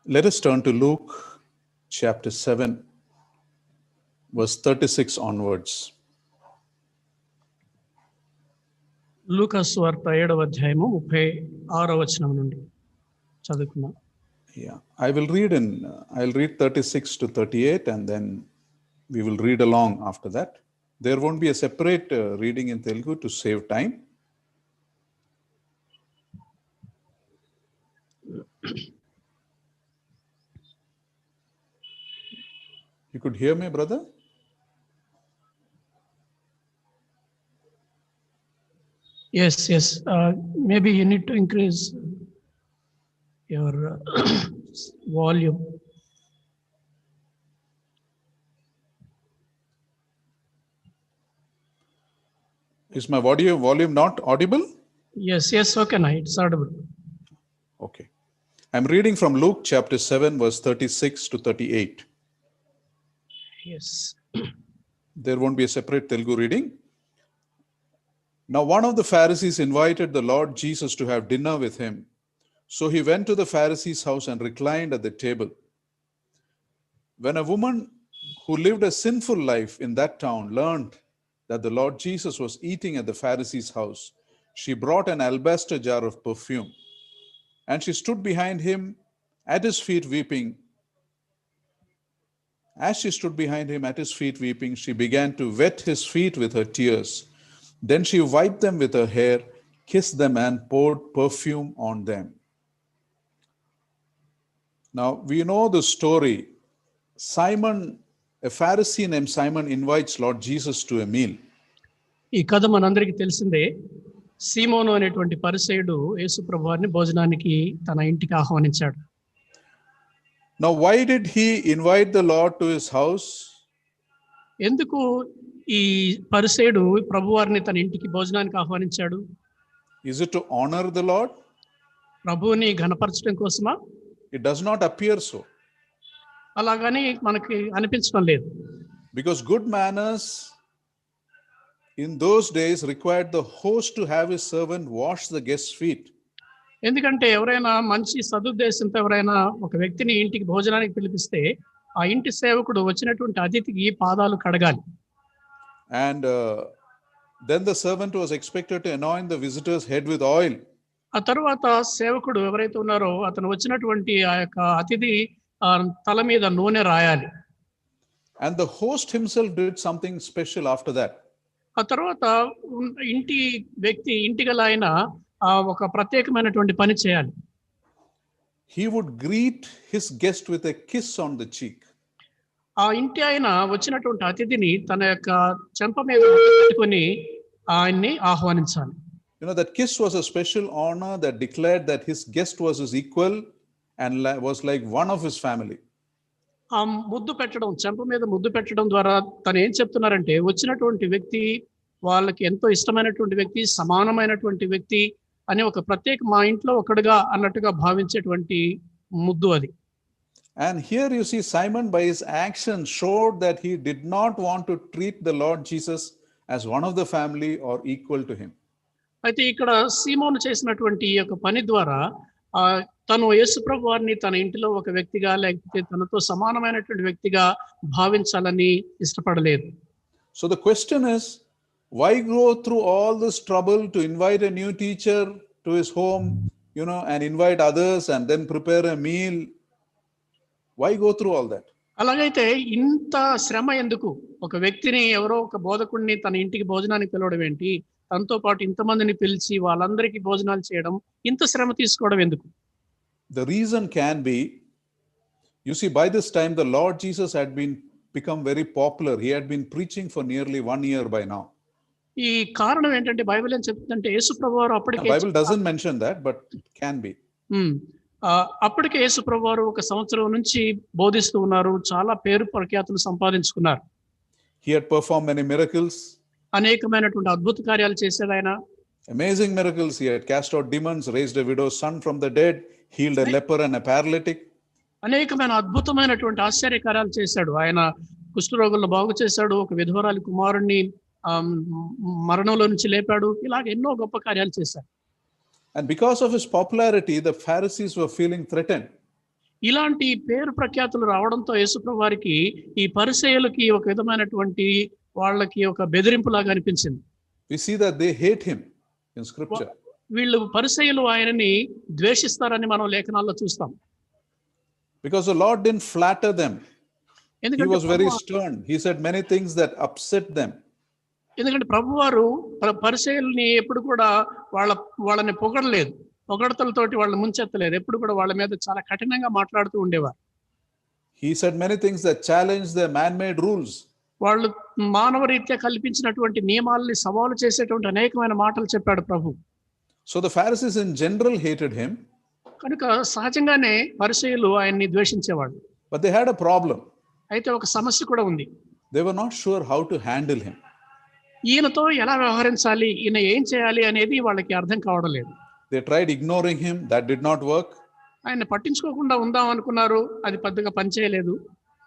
Let us turn to Luke chapter 7, verse 36 onwards. లూకాసు వార్త 7వ అధ్యాయము 36వ వచనం నుండి చదువుకుందాం. Yeah, I'll read 36 to 38 and then we will read along after that. There won't be a separate reading in Telugu to save time. You could hear me, brother? Yes. Maybe you need to increase your volume. Is my volume not audible? Yes, okay, now it's audible. Okay. I'm reading from Luke chapter 7, verse 36 to 38. Yes. There won't be a separate Telugu reading. Now one of the Pharisees invited the Lord Jesus to have dinner with him. So he went to the Pharisee's house and reclined at the table. When a woman who lived a sinful life in that town learned that the Lord Jesus was eating at the Pharisee's house, she brought an alabaster jar of perfume, and she stood behind him at his feet weeping. As she stood behind him at his feet weeping, she began to wet his feet with her tears. Then she wiped them with her hair, kissed them, and poured perfume on them. Now, we know the story. Simon, a Pharisee named Simon, invites Lord Jesus to a meal. ఈ కథ మనందరికీ తెలిసిందే. సీమోను అనేటువంటి పరిసయ్యుడు యేసు ప్రభువారిని భోజనానికి తన ఇంటికి ఆహ్వానించాడు. Now, why did he invite the Lord to his house? ఎందుకు ఈ పరిసయ్యుడు ప్రభువారిని తన ఇంటికి భోజనానికి ఆహ్వానించాడు? Is it to honor the Lord? ప్రభువుని ఘనపరచడం కోసమా? It does not appear so. అలాగని మనకి అనిపించడం లేదు. Because good manners in those days required the host to have his servant wash the guest's feet. ఎందుకంటే ఎవరైనా మంచి సదుద్దేశంతో ఎవరైనా ఒక వ్యక్తిని ఇంటికి భోజనానికి పిలిపిస్తే ఆ ఇంటి సేవకుడు వచ్చినటువంటి అతిథికి పాదాలు కడగాలి. And then the servant was expected to anoint the visitor's head with oil. ఆ తర్వాత సేవకుడు ఎవరైతే ఉన్నారో అతను వచ్చినటువంటి ఆ యొక్క అతిథి తల మీద నూనె రాయాలి. And the host himself did something special after that. ఆ తర్వాత ఇంటి గల ఆయన ఒక ప్రత్యేకమైనటువంటి పని చేయాలి. He would greet his guest with a kiss on the cheek. ఆ ఇంటి ఆయన వచ్చినటువంటి అతిథిని తన యొక్క చెంప మీద పెట్టుకొని ఆయన్ని ఆహ్వానించాలి. You know, that kiss was a special honor that declared that his guest was his equal and was like one of his family. ఆ ముద్దు పెట్టడం, చెంప మీద ముద్దు పెట్టడం ద్వారా తను ఏం చెప్తున్నారంటే వచ్చినటువంటి వ్యక్తి వాళ్ళకి ఎంతో ఇష్టమైనటువంటి వ్యక్తి, సమానమైనటువంటి వ్యక్తి అని ఒక ప్రత్యేక మా ఇంట్లో ఒకడుగా అన్నట్టుగా భావించేటువంటి ముద్దు అది. And here you see Simon by his action showed that he did not want to treat the Lord Jesus as one of the family or equal to him. అయితే ఇక్కడ సీమోను చేసినటువంటి ఈ యొక్క పని ద్వారా తను యేసు ప్రభువారిని తన ఇంటిలో ఒక వ్యక్తిగా లేకపోతే తనతో సమానమైనటువంటి వ్యక్తిగా భావించాలని ఇష్టపడలేదు. So the question is, why go through all this trouble to invite a new teacher to his home, and invite others and then prepare a meal? Why go through all that? అలాగైతే ఇంత శ్రమ ఎందుకు? ఒక వ్యక్తిని ఎవరో ఒక బోధకుడిని తన ఇంటికి భోజనానికి పిలవడం ఏంటి? తనతో పాటు ఇంతమందిని పిలిచి వాళ్ళందరికీ భోజనాలు చేయడం, ఇంత శ్రమ తీసుకోవడం ఎందుకు? The reason can be, you see, by this time the Lord Jesus had become very popular. He had been preaching for nearly 1 year by now. ఈ కారణం ఏంటంటే బైబిల్ ఏం చెప్తుందంటే యేసు ప్రభువారు అప్పటికే Bible doesn't mention that, but it can be. అప్పటికే యేసు ప్రభువారు 1 సంవత్సరం నుంచి బోధిస్తూ ఉన్నారు. చాలా పేరు ప్రఖ్యాతులు సంపాదించుకున్నారు. He had performed many miracles. అనేకమైనటువంటి అద్భుత కార్యాలు చేశాడు ఆయన. Amazing miracles. He had cast out demons, raised a widow's son from the dead, healed a leper and a paralytic. అనేకమైన అద్భుతమైనటువంటి ఆశ్చర్యకార్యాలు చేశాడు. ఆయన కుష్ఠరోగులను బాగు చేశాడు. ఒక విధవరాలి కుమారుణ్ణి మరణంలో నుంచి లేపాడు. ఇలాగ ఎన్నో గొప్ప కార్యాలు చేశాడు. And because of his popularity, the Pharisees were feeling threatened. ఇలాంటి పేరు ప్రఖ్యాతులు రావడంతో యేసుప్రభు వారికి ఈ పరిసయ్యులకి ఒక విధమైనటువంటి వాళ్ళకి ఒక బెదిరింపులాగా అనిపించింది. We see that they hate him in scripture. వీళ్ళు పరిసయ్యులు ఆయనని ద్వేషిస్తారని మనం లేఖనాల్లో చూస్తాం. Because the Lord didn't flatter them. He ఎందుకంటే was very stern. He said many things that upset them. ఎందుకంటే ప్రభువారు పరిసయ్యుల్ని ఎప్పుడు కూడా వాళ్ళని పొగడలేదు, పొగడతలతోటి వాళ్ళని ముంచెత్తలేదు, ఎప్పుడు కూడా వాళ్ళ మీద చాలా కఠినంగా మాట్లాడుతూ ఉండేవారు. He said many things that challenged their man-made rules. వాళ్ళు మానవ రీత్యా కల్పించినటువంటి నియమాలని సవాలు చేసేటువంటి అనేకమైన మాటలు చెప్పాడు ప్రభు. So the Pharisees in general hated him. కనుక సహజంగానే పరిసయ్యులు ఆయన్ని ద్వేషించేవాళ్ళు. But they had a problem. అయితే ఒక సమస్య కూడా ఉంది. They were not sure how to handle him. ఈయనతో ఎలా వ్యవహరించాలి, ఈయన ఏం చేయాలి అనేది వాళ్ళకి అర్థం కావడం లేదు. They tried ignoring him. That did not work. ఆయన పట్టించుకోకుండా ఉందాం అనుకున్నారు, అది పెద్దగా పనిచేయలేదు.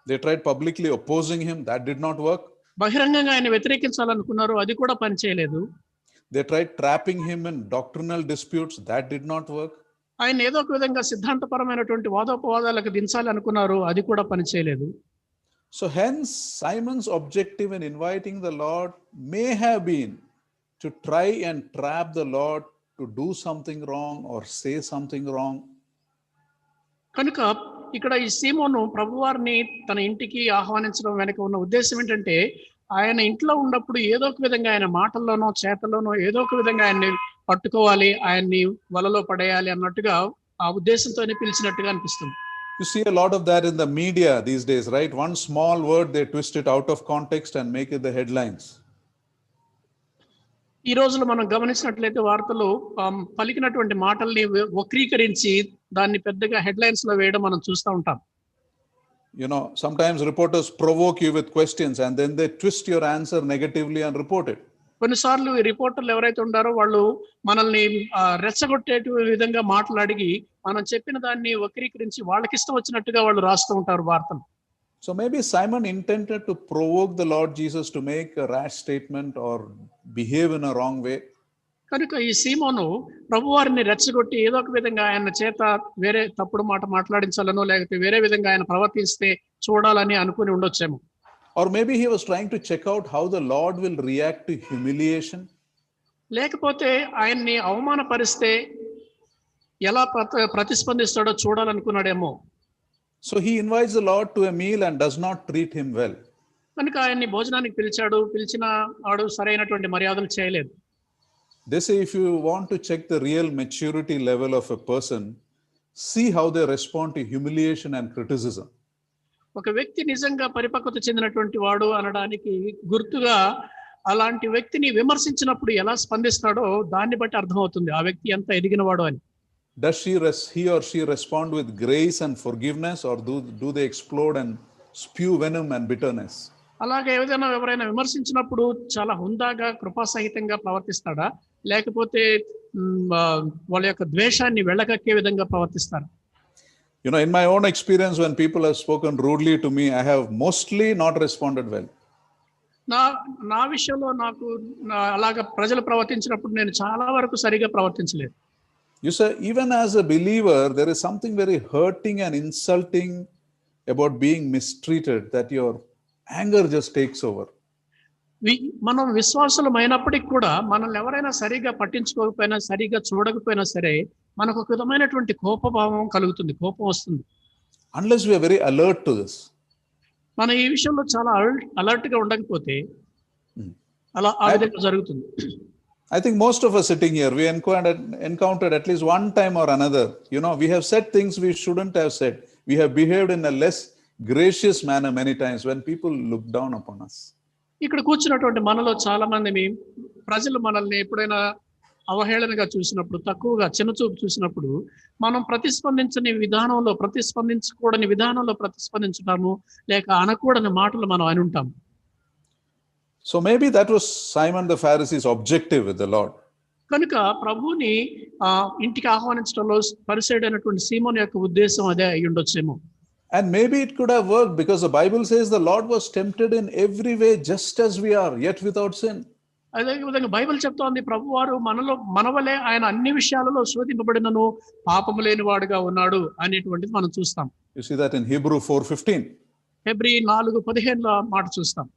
They tried publicly opposing him. That did not work. బహిరంగంగా ఆయన వ్యతిరేకించాలనుకున్నారు, అది కూడా పనిచేయలేదు. They tried trapping him in doctrinal disputes. That did not work. ఆయన ఏదో ఒక విధంగా సిద్ధాంతపరమైనటువంటి వాదోపవాదాలకు దించాలి అనుకున్నారు, అది కూడా పనిచేయలేదు. So hence Simon's objective in inviting the Lord may have been to try and trap the Lord to do something wrong or say something wrong. కనుక ఇక్కడ ఈ సీమోను ప్రభువారిని తన ఇంటికి ఆహ్వానించడం వెనక ఉన్న ఉద్దేశం ఏంటంటే, ఆయన ఇంట్లో ఉన్నప్పుడు ఏదో ఒక విధంగా ఆయన మాటల్లోనో చేతల్లోనో ఏదో ఒక విధంగా ఆయన్ని పట్టుకోవాలి, ఆయన్ని వలలో పడేయాలి అన్నట్టుగా ఆ ఉద్దేశంతోనే పిలిచినట్టుగా అనిపిస్తుంది. You see a lot of that in the media these days, right? One small word, they twist it out of context and make it the headlines. ఈ రోజులో మనం గమనించినట్లయితే వార్తలు పలికినటువంటి మాటల్ని వక్రీకరించి దాన్ని పెద్దగా హెడ్లైన్స్ లో వేయడం మనం చూస్తూ ఉంటాం. You know, sometimes reporters provoke you with questions and then they twist your answer negatively and report it. కొన్నిసార్లు ఈ రిపోర్టర్లు ఎవరైతే ఉన్నారో వాళ్ళు మనల్ని రెచ్చగొట్టే విధంగా మాట్లాడి మనం చెప్పిన దాన్ని వక్రీకరించి వాళ్ళకి ఇష్టం వచ్చినట్టుగా వాళ్ళు రాస్తూ ఉంటారు వార్తలు. So maybe Simon intended to provoke the Lord Jesus to make a rash statement or behave in a wrong way. కనుక ఈ సీమోను ప్రభువారిని రెచ్చగొట్టి ఏదో ఒక విధంగా ఆయన చేత వేరే తప్పుడు మాట మాట్లాడించాలనో లేకపోతే వేరే విధంగా ఆయన ప్రవర్తిస్తే చూడాలని అనుకుని ఉండొచ్చేమో. Or maybe he was trying to check out how the Lord will react to humiliation. లేకపోతే ఆయన్ని అవమానపరిస్తే ఎలా ప్రతిస్పందిస్తాడో చూడాలనుకున్నాడేమో. So he invites the Lord to a meal and does not treat him well. కనుక ఆయన్ని భోజనానికి పిలిచిన వాడు సరైనటువంటి మర్యాదలు చేయలేదు. They say if you want to check the real maturity level of a person, see how they respond to humiliation and criticism. ఒక వ్యక్తి నిజంగా పరిపక్వత చెందినటువంటి వాడు అనడానికి గుర్తుగా అలాంటి వ్యక్తిని విమర్శించినప్పుడు ఎలా స్పందిస్తాడో దాన్ని బట్టి అర్థమవుతుంది ఆ వ్యక్తి ఎంత ఎదిగినవాడు అని. Does he or she respond with grace and forgiveness, or do they explode and spew venom and bitterness? అలాగే ఎవరైనా విమర్శించినప్పుడు చాలా హుందాగా కృపాసహితంగా ప్రవర్తిస్తాడా, లేకపోతే వాళ్ళ యొక్క ద్వేషాన్ని వెళ్ళగక్కే విధంగా ప్రవర్తిస్తారా? You know, in my own experience, when people have spoken rudely to me, I have mostly not responded well. నా విషయంలో నాకు అలాగా ప్రజలు ప్రవర్తించినప్పుడు నేను చాలా వరకు సరిగా ప్రవర్తించలేదు. You say, even as a believer, there is something very hurting and insulting about being mistreated, that your anger just takes over. మనం విశ్వాసులమైనప్పటికీ కూడా మనల్ని ఎవరైనా సరిగా పట్టించుకోకపోయినా సరిగా చూడకపోయినా సరే మనకు ఒక విధమైనటువంటి కోపభావం కలుగుతుంది, కోపం వస్తుంది. Unless we are very alert to this. మన ఈ విషయంలో చాలా అలర్ట్ గా ఉండకపోతే అలా ఆ విధంగా జరుగుతుంది. I think most of us sitting here, we encountered at least one time or another, you know, we have said things we shouldn't have said. We have behaved in a less gracious manner many times when people look down upon us. ఇక్కడ కూర్చున్నటువంటి మనలో చాలా మంది ప్రజలు మనల్ని ఎప్పుడైనా అవహేళనగా చూసినప్పుడు, తక్కువగా చిన్నచూపు చూసినప్పుడు మనం ప్రతిస్పందించకూడని విధానంలో ప్రతిస్పందించుతాము, లేక అనకూడని మాటలు మనం అని ఉంటాము. So maybe that was Simon the Pharisee's objective with the Lord. కనుక ప్రభువుని ఇంటికి ఆహ్వానించడంలో పరిసైడైనటువంటి సీమోను యొక్క ఉద్దేశం అదే అయి ఉండొచ్చేమో. And maybe it could have worked because the Bible says the Lord was tempted in every way just as we are, yet without sin. అదే విధంగా బైబిల్ చెప్తోంది ప్రభువారు మనవలే ఆయన అన్ని విషయాలలో శోధింపబడినను పాపము లేని వాడుగా ఉన్నాడు అనేటువంటిది మనం చూస్తాం. You see that in Hebrew 4:15. Hebrew 4:15 మాట చూస్తాం.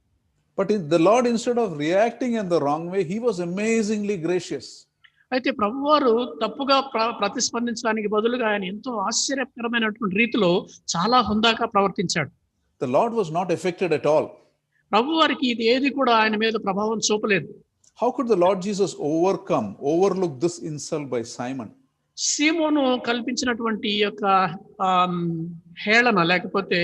But the Lord, instead of reacting in the wrong way, he was amazingly gracious. అయితే ప్రభువారు తప్పుగా ప్రతిస్పందించడానికి బదులుగా ఆయన ఎంతో ఆశ్చర్యకరమైనటువంటి రీతిలో చాలా హుందాగా ప్రవర్తించాడు. The Lord was not affected at all. ప్రభువారికి ఇది ఏది కూడా ఆయన మీద ప్రభావం చూపలేదు. How could the Lord Jesus overlook this insult by Simon? సీమోను కల్పించినటువంటి ఈ యొక్క హేళన లేకపోతే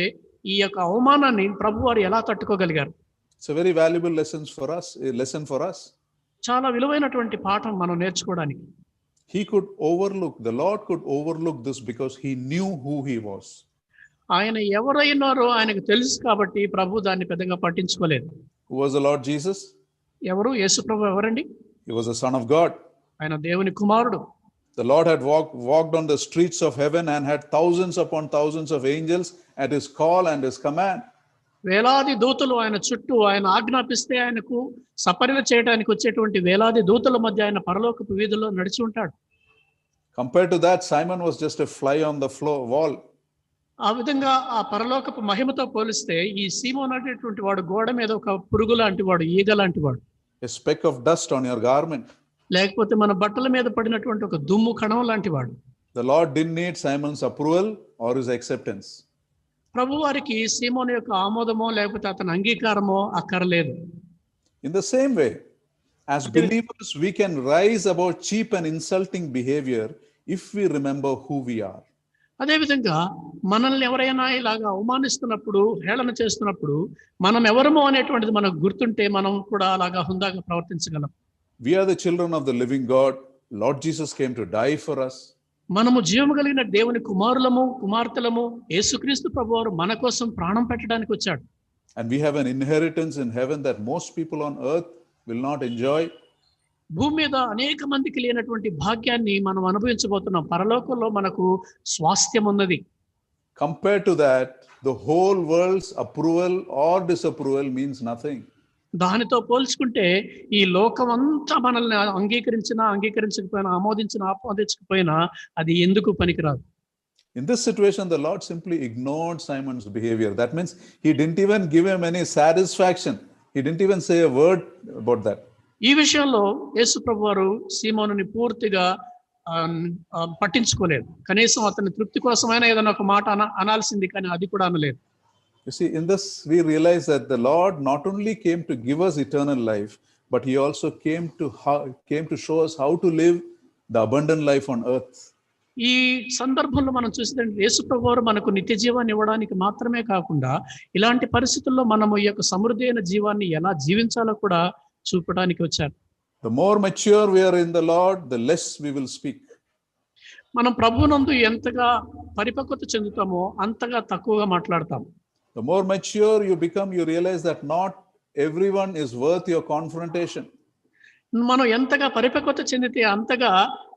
ఈ యొక్క అవమానాన్ని ప్రభువారు ఎలా తట్టుకోగలిగారు? It's a very valuable lesson for us. చాలా విలువైనటువంటి పాఠం మనం నేర్చుకోవడానికి. The Lord could overlook this because he knew who he was. ఆయన ఎవరైనారో ఆయనకు తెలుసు కాబట్టి ప్రభు దాన్ని పెద్దగా పట్టించుకోలేదు. Who was the Lord Jesus? ఎవరు? యేసు ప్రభు ఎవరండి? He was the Son of God. ఆయన దేవుని కుమారుడు. The Lord had walked on the streets of heaven and had thousands upon thousands of angels at his call and his command. వేలాది దూతలు ఆయన చుట్టూ ఆయన ఆజ్ఞాపిస్తే ఆయనకు సపర్యలు చేయడానికి వచ్చేటువంటి వేలాది దూతల మధ్య ఆయన పరలోకపు వీధుల్లో నడిచి ఉంటాడు. Compared to that, Simon was just a fly on the wall. ఆ విధంగా ఆ పరలోకపు మహిమతో పోలిస్తే ఈ సీమోను అనేటువంటి వాడు గోడ మీద ఒక పురుగు లాంటి వాడు, ఈగ లాంటి వాడు. A speck of dust on your garment. లేకపోతే మన బట్టల మీద పడినటువంటి ఒక దుమ్ము కణం లాంటి వాడు. The Lord didn't need Simon's approval or his acceptance. ప్రభువారికి సీమోను యొక్క ఆమోదమో లేకపోతే అతని అంగీకారమో అక్కర్లేదు. In the same way, as believers, we can rise above cheap and insulting behavior if we remember who we are. అదేవిధంగా మనల్ని ఎవరైనా ఇలాగా అవమానిస్తున్నప్పుడు, హేళన చేస్తున్నప్పుడు మనం ఎవరమో అనేటువంటిది మనకు గుర్తుంటే మనం కూడా అలాగా హుందాగా ప్రవర్తించగలం. We are the children of the living God. Lord Jesus came to die for us. మనము జీవము కలిగిన దేవుని కుమారులము, కుమార్తెలము. యేసుక్రీస్తు ప్రభువారు మన కోసం ప్రాణం పెట్టడానికి వచ్చాడు. And we have an inheritance in heaven that most people on earth will not enjoy. భూమి మీద అనేక మందికి లేనటువంటి భాగ్యాన్ని మనం అనుభవించబోతున్నాం. పరలోకంలో మనకు స్వాస్థ్యం ఉన్నది. Compared to that, the whole world's approval or disapproval means nothing. దానితో పోల్చుకుంటే ఈ లోకం అంతా మనల్ని అంగీకరించకపోయినా, ఆమోదించకపోయినా అది ఎందుకు పనికిరాదు. In this situation, the Lord simply ignored Simon's behavior. That means he didn't even give him any satisfaction. He didn't even say a word about that. ఈ విషయంలో యేసు ప్రభువారు సీమోనుని పూర్తిగా పట్టించుకోలేదు. కనీసం అతని తృప్తి కోసమైనా ఏదైనా ఒక మాట అనాల్సింది, కానీ అది కూడా అనలేదు. You see, in this we realize that the Lord not only came to give us eternal life, but he also came to show us how to live the abundant life on earth. ఈ సందర్భంలో మనం చూస్తే యేసు ప్రభువారు మనకు నిత్య జీవాన్ని ఇవ్వడానికి మాత్రమే కాకుండా ఇలాంటి పరిస్థితుల్లో మనము ఈ యొక్క సమృద్ధి అయిన జీవాన్ని ఎలా జీవించాలో కూడా చూపడానికి వచ్చారు. The more mature we are in the Lord, the less we will speak. మనం ప్రభువునందు ఎంతగా పరిపక్వత చెందుతామో అంతగా తక్కువగా మాట్లాడతాం. The more mature you become, you realize that not everyone is worth your confrontation. మనం ఎంతగా పరిపక్వత చెందితే అంతగా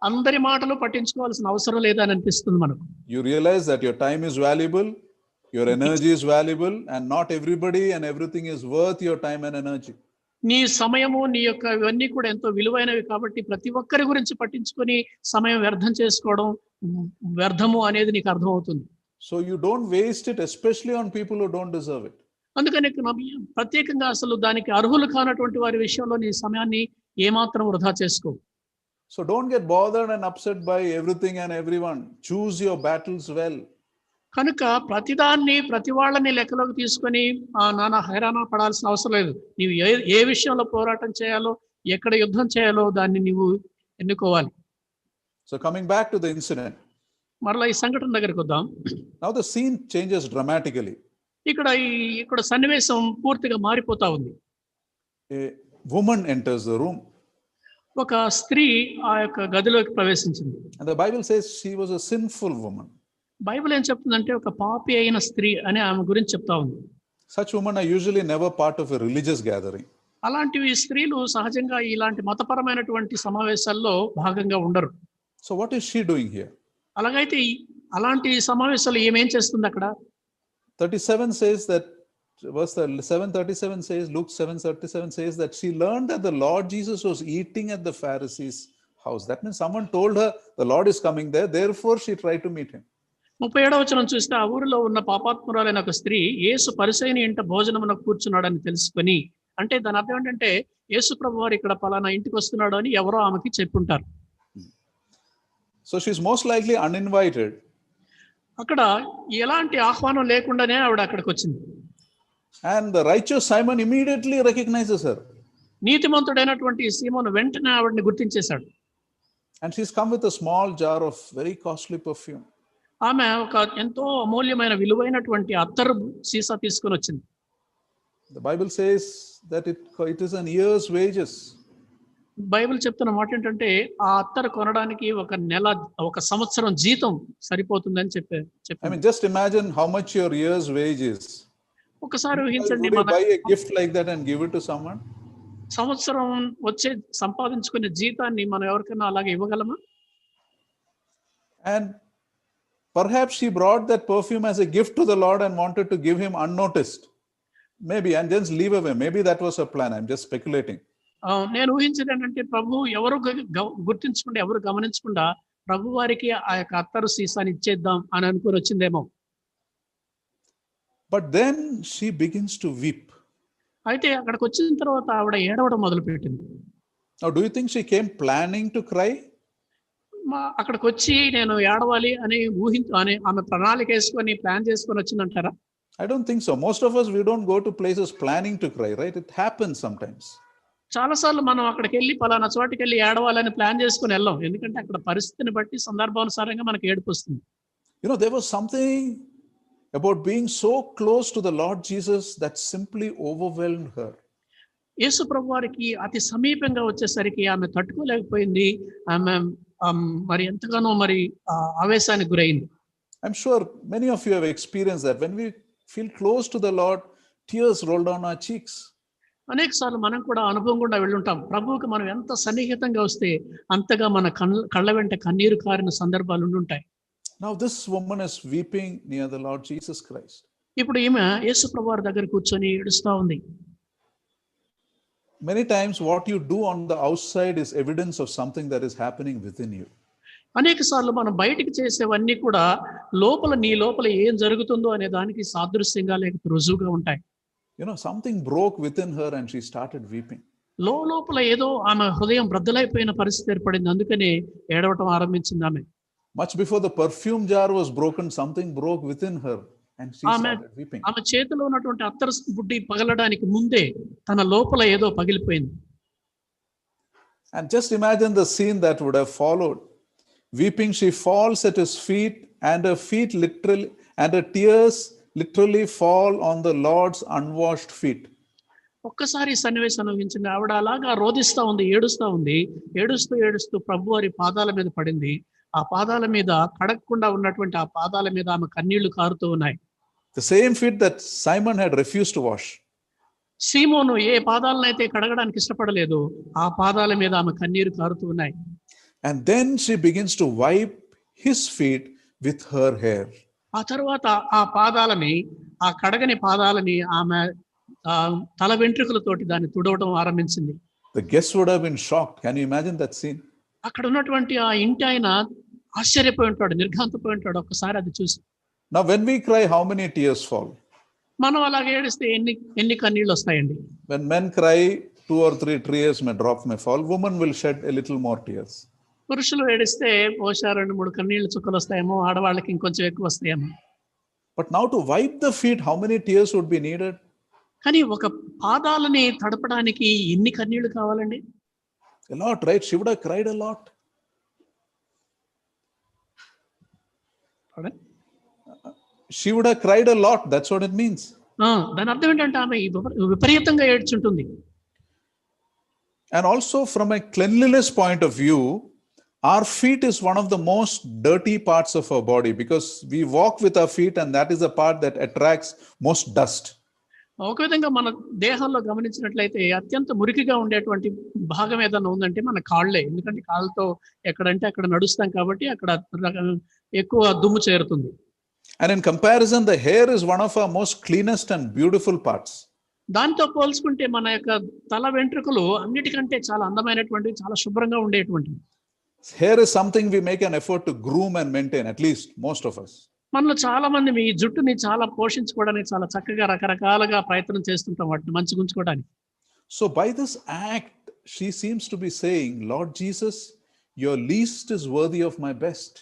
అందరి మాటలు పట్టించుకోవాల్సిన అవసరం లేదని అనిపిస్తుంది మనకు. You realize that your time is valuable, your energy is valuable, and not everybody and everything is worth your time and energy. నీ సమయము, నీ యొక్క ఇవన్నీ కూడా ఎంతో విలువైనవి కాబట్టి ప్రతి ఒక్కరి గురించి పట్టించుకొని సమయం వ్యర్థం చేసుకోవడం వ్యర్థము అనేది నీకు అర్థమవుతుంది. So you don't waste it, especially on people who don't deserve it. అందుకని ప్రత్యేకంగా అసలు దానికి అర్హులు కానటువంటి వారి విషయంలో నీ సమయాన్ని ఏమాత్రం వృధా చేసుకో. So don't get bothered and upset by everything and everyone. Choose your battles well. కనుక ప్రతిదాన్ని, ప్రతి వాళ్ళని లెక్కలోకి తీసుకొని నానా హైరాణ పడాల్సిన అవసరం లేదు. నీవు ఏ విషయంలో పోరాటం చేయాలో, ఎక్కడ యుద్ధం చేయాలో దాన్ని నీవు ఎన్నుకోవాలి. So coming back to the incident. మరలా ఈ సంఘటన దగ్గరికి వద్దాం. Now the scene changes dramatically. ఇక్కడ సన్నివేశం పూర్తిగా మారిపోతా ఉంది. A woman enters the room. ఒక స్త్రీ ఆ యొక్క గదిలోకి ప్రవేశించింది. And the Bible says she was a sinful woman. Bible ఏం చెప్తుందంటే ఒక పాపి అయిన స్త్రీ అని ఆమె గురించి చెప్తా ఉంది. Such women are usually never part of a religious gathering. అలాంటివి స్త్రీలు సహజంగా ఇలాంటి మతపరమైనటువంటి సమావేశాల్లో భాగంగా ఉండరు. So what is she doing here? అలాగైతే అలాంటి సమావేశాలు ఏమేం చేస్తుంది అక్కడ? 37 says that verse 7:37 says, Luke 7:37 says that she learned that the Lord Jesus was eating at the Pharisees' house. That means someone told her the Lord is coming there, therefore she tried to meet him. 37వ వచనం చూస్తే ఆ ఊరిలో ఉన్న పాపాత్మురాలైన ఒక స్త్రీ యేసు పరిసయ్యుని ఇంట భోజనమునకు కూర్చున్నాడని తెలుసుకొని, అంటే దాని అర్థం ఏంటంటే యేసు ప్రభు వారు ఇక్కడ పలానా ఇంటికి వస్తున్నాడు అని ఎవరో ఆమెకి చెప్పుంటారు. So she's most likely uninvited. అక్కడ ఎలాంటి ఆహ్వానం లేకుండానే ఆవిడ అక్కడికి వచ్చింది. And the righteous Simon immediately recognizes her. నీతిమంతుడైనటువంటి సీమోను వెంటనే ఆవిడని గుర్తించేశాడు. And she's come with a small jar of very costly perfume. ఆమె ఒక ఎంతో అమూల్యమైన విలువైనటువంటి అత్తరు సీసా తీసుకొని వచ్చింది. The Bible says that it is an year's wages. Bible చెప్తున్న మాట ఏంటంటే ఆ అత్తరు కొనడానికి ఒక సంవత్సరం జీతం సరిపోతుందని I mean, just imagine how much your year's wage is. ఒకసారి ఊహించండి, Would you buy a gift like that and give it to someone? సంవత్సరం వచ్చే సంపాదించుకునే జీతాన్ని మనం ఎవరికైనా అలాగే ఇవ్వగలమా? And perhaps she brought that perfume as a gift to the Lord and wanted to give him unnoticed. Maybe, and just leave away. Maybe that was her plan. I'm just speculating. నేను ఊహించేది ఏంటంటే ప్రభు ఎవరు గుర్తించకుండా, ఎవరు గమనించకుండా ప్రభు వారికి ఆ యొక్క అత్తరు సీసాని ఇచ్చేద్దాం అని అనుకుని వచ్చిందేమో. But then she begins to weep. అయితే అక్కడికి వచ్చిన తర్వాత ఆవిడ ఏడవడం మొదలుపెట్టింది. Now, do you think she came planning to cry? అక్కడికి వచ్చి నేను ఏడవాలి అని ఆమె ప్రణాళిక వేసుకొని ప్లాన్ చేసుకొని వచ్చిందంటారా? I don't think so. Most of us, we don't go to places planning to cry, right? It happens sometimes. చాలాసార్లు మనం అక్కడికి వెళ్ళి పలానా చోటికి వెళ్ళి ఏడవాలని ప్లాన్ చేసుకుని వెళ్ళాం. ఎందుకంటే అక్కడ పరిస్థితిని బట్టి సందర్భానుసారంగా మనకి ఏడుపు వస్తుంది. You know, there was something about being so close to the Lord Jesus that simply overwhelmed her. యేసు ప్రభు వారికి అతి సమీపంగా వచ్చేసరికి ఆమె తట్టుకోలేకపోయింది. ఆమె మరి ఎంతగానో ఆవేశానికి గురైంది. I'm sure many of you have experienced that. When we feel close to the Lord, tears roll down our cheeks. అనేక సార్లు మనం కూడా అనుభవం గుండా వెళ్ళుంటాం. ప్రభువుకి మనం ఎంత సన్నిహితంగా వస్తే అంతగా మన కళ్ళ వెంట కన్నీరు కారిన సందర్భాలు ఉండుంటాయి. Now this woman is weeping near the Lord Jesus Christ. ఇప్పుడు ఈమె యేసు ప్రభు వారి దగ్గర కూర్చొని ఏడుస్తా ఉంది. Many times what you do on the outside is evidence of something that is happening within you. అనేక సార్లు మనం బయటికి చేసేవన్నీ కూడా నీ లోపల ఏం జరుగుతుందో అనే దానికి సాదృశ్యంగా లేకపోతే రుజువుగా ఉంటాయి. You know, something broke within her and she started weeping. లోపల ఏదో ఆమె హృదయం బ్రద్దలైపోయిన పరిస్థితి ఏర్పడింది. అందుకనే ఏడవటం ఆరంభించింది ఆమె. Much before the perfume jar was broken, something broke within her and she started weeping. ఆమె చేతిలో ఉన్నటువంటి అత్తరు బుడ్డి పగలడానికి ముందే తన లోపల ఏదో పగిలిపోయింది. And just imagine the scene that would have followed. Weeping, she falls at his feet, and her tears literally fall on the Lord's unwashed feet. ఒక్కసారి సన్నివేశం ఊహించండి. ఆవిడ అలాగా రోధిస్తా ఉంది, ఏడుస్తా ఉంది. ఏడుస్తూ ప్రభు వారి పాదాల మీద పడింది. ఆ పాదాల మీద కడగకుండా ఉన్నటువంటి ఆ పాదాల మీద ఆమె కన్నీళ్లు కారుతూ ఉన్నాయి. The same feet that Simon had refused to wash. సీమోను ఏ పాదాలనైతే కడగడానికి ఇష్టపడలేదు, ఆ పాదాల మీద ఆమె కన్నీరు కారుతూ ఉన్నాయి. And then she begins to wipe his feet with her hair. ఆ తర్వాత ఆ కడగని పాదాలని ఆమె తల వెంట్రుకలతోటి దాన్ని తుడవడం ఆరంభించింది. The guests would have been shocked. Can you imagine that scene? అక్కడ ఉన్నటువంటి ఆ ఇంటి ఆయన ఆశ్చర్యపోయి ఉంటాడు, నిర్ఘాంతపోయి ఉంటాడు ఒక్కసారి అది చూసి. Now when we cry, how many tears fall? మనం అలాగే ఏడిస్తే ఎన్ని కన్నీళ్ళు వస్తాయండి? When men cry, 2 or 3 tears may fall. Women will shed a little more tears. పురుషులు ఏడిస్తే బహుశా 2-3 కన్నీళ్ళ చుక్కలు వస్తాయేమో, ఆడవాళ్ళకి ఇంకొంచెం ఎక్కువ వస్తాయేమో. But now to wipe the feet, how many tears would be needed? కానీ ఒక పాదాలని తడపడానికి ఎన్ని కన్నీళ్లు కావాలండి? A lot, right? She would have cried a lot. She would have cried a lot. That's what it means. దాని అర్థం ఏంటంటే ఆమె విపరీతంగా ఏడ్చుంటుంది. And also from a cleanliness point of view, our feet is one of the most dirty parts of our body because we walk with our feet and that is the part that attracts most dust. ఒక విధంగా మన దేహంలో గమనించినట్లయితే అత్యంత మురికిగా ఉండేటువంటి భాగం ఏదైనా ఉందంటే మన కాళ్ళే. ఎందుకంటే కాళ్ళతో ఎక్కడంటే అక్కడ నడుస్తాం కాబట్టి అక్కడ ఎక్కువ దుమ్ము చేరుతుంది. And in comparison, the hair is one of our most cleanest and beautiful parts. దాంతో పోల్చుకుంటే మన యొక్క తల వెంట్రుకలు అన్నిటికంటే చాలా అందమైనటువంటివి, చాలా శుభ్రంగా ఉండేటువంటివి. Hair is something we make an effort to groom and maintain, at least most of us. మనలో చాలా మంది ఈ జుట్టుని చాలా పోషించుకోవడానికి చాలా చక్కగా రకరకాలుగా ప్రయత్నం చేస్తుంటాం వాటిని మంచిగా ఉంచుకోవడానికి. So by this act, she seems to be saying, Lord Jesus, your least is worthy of my best.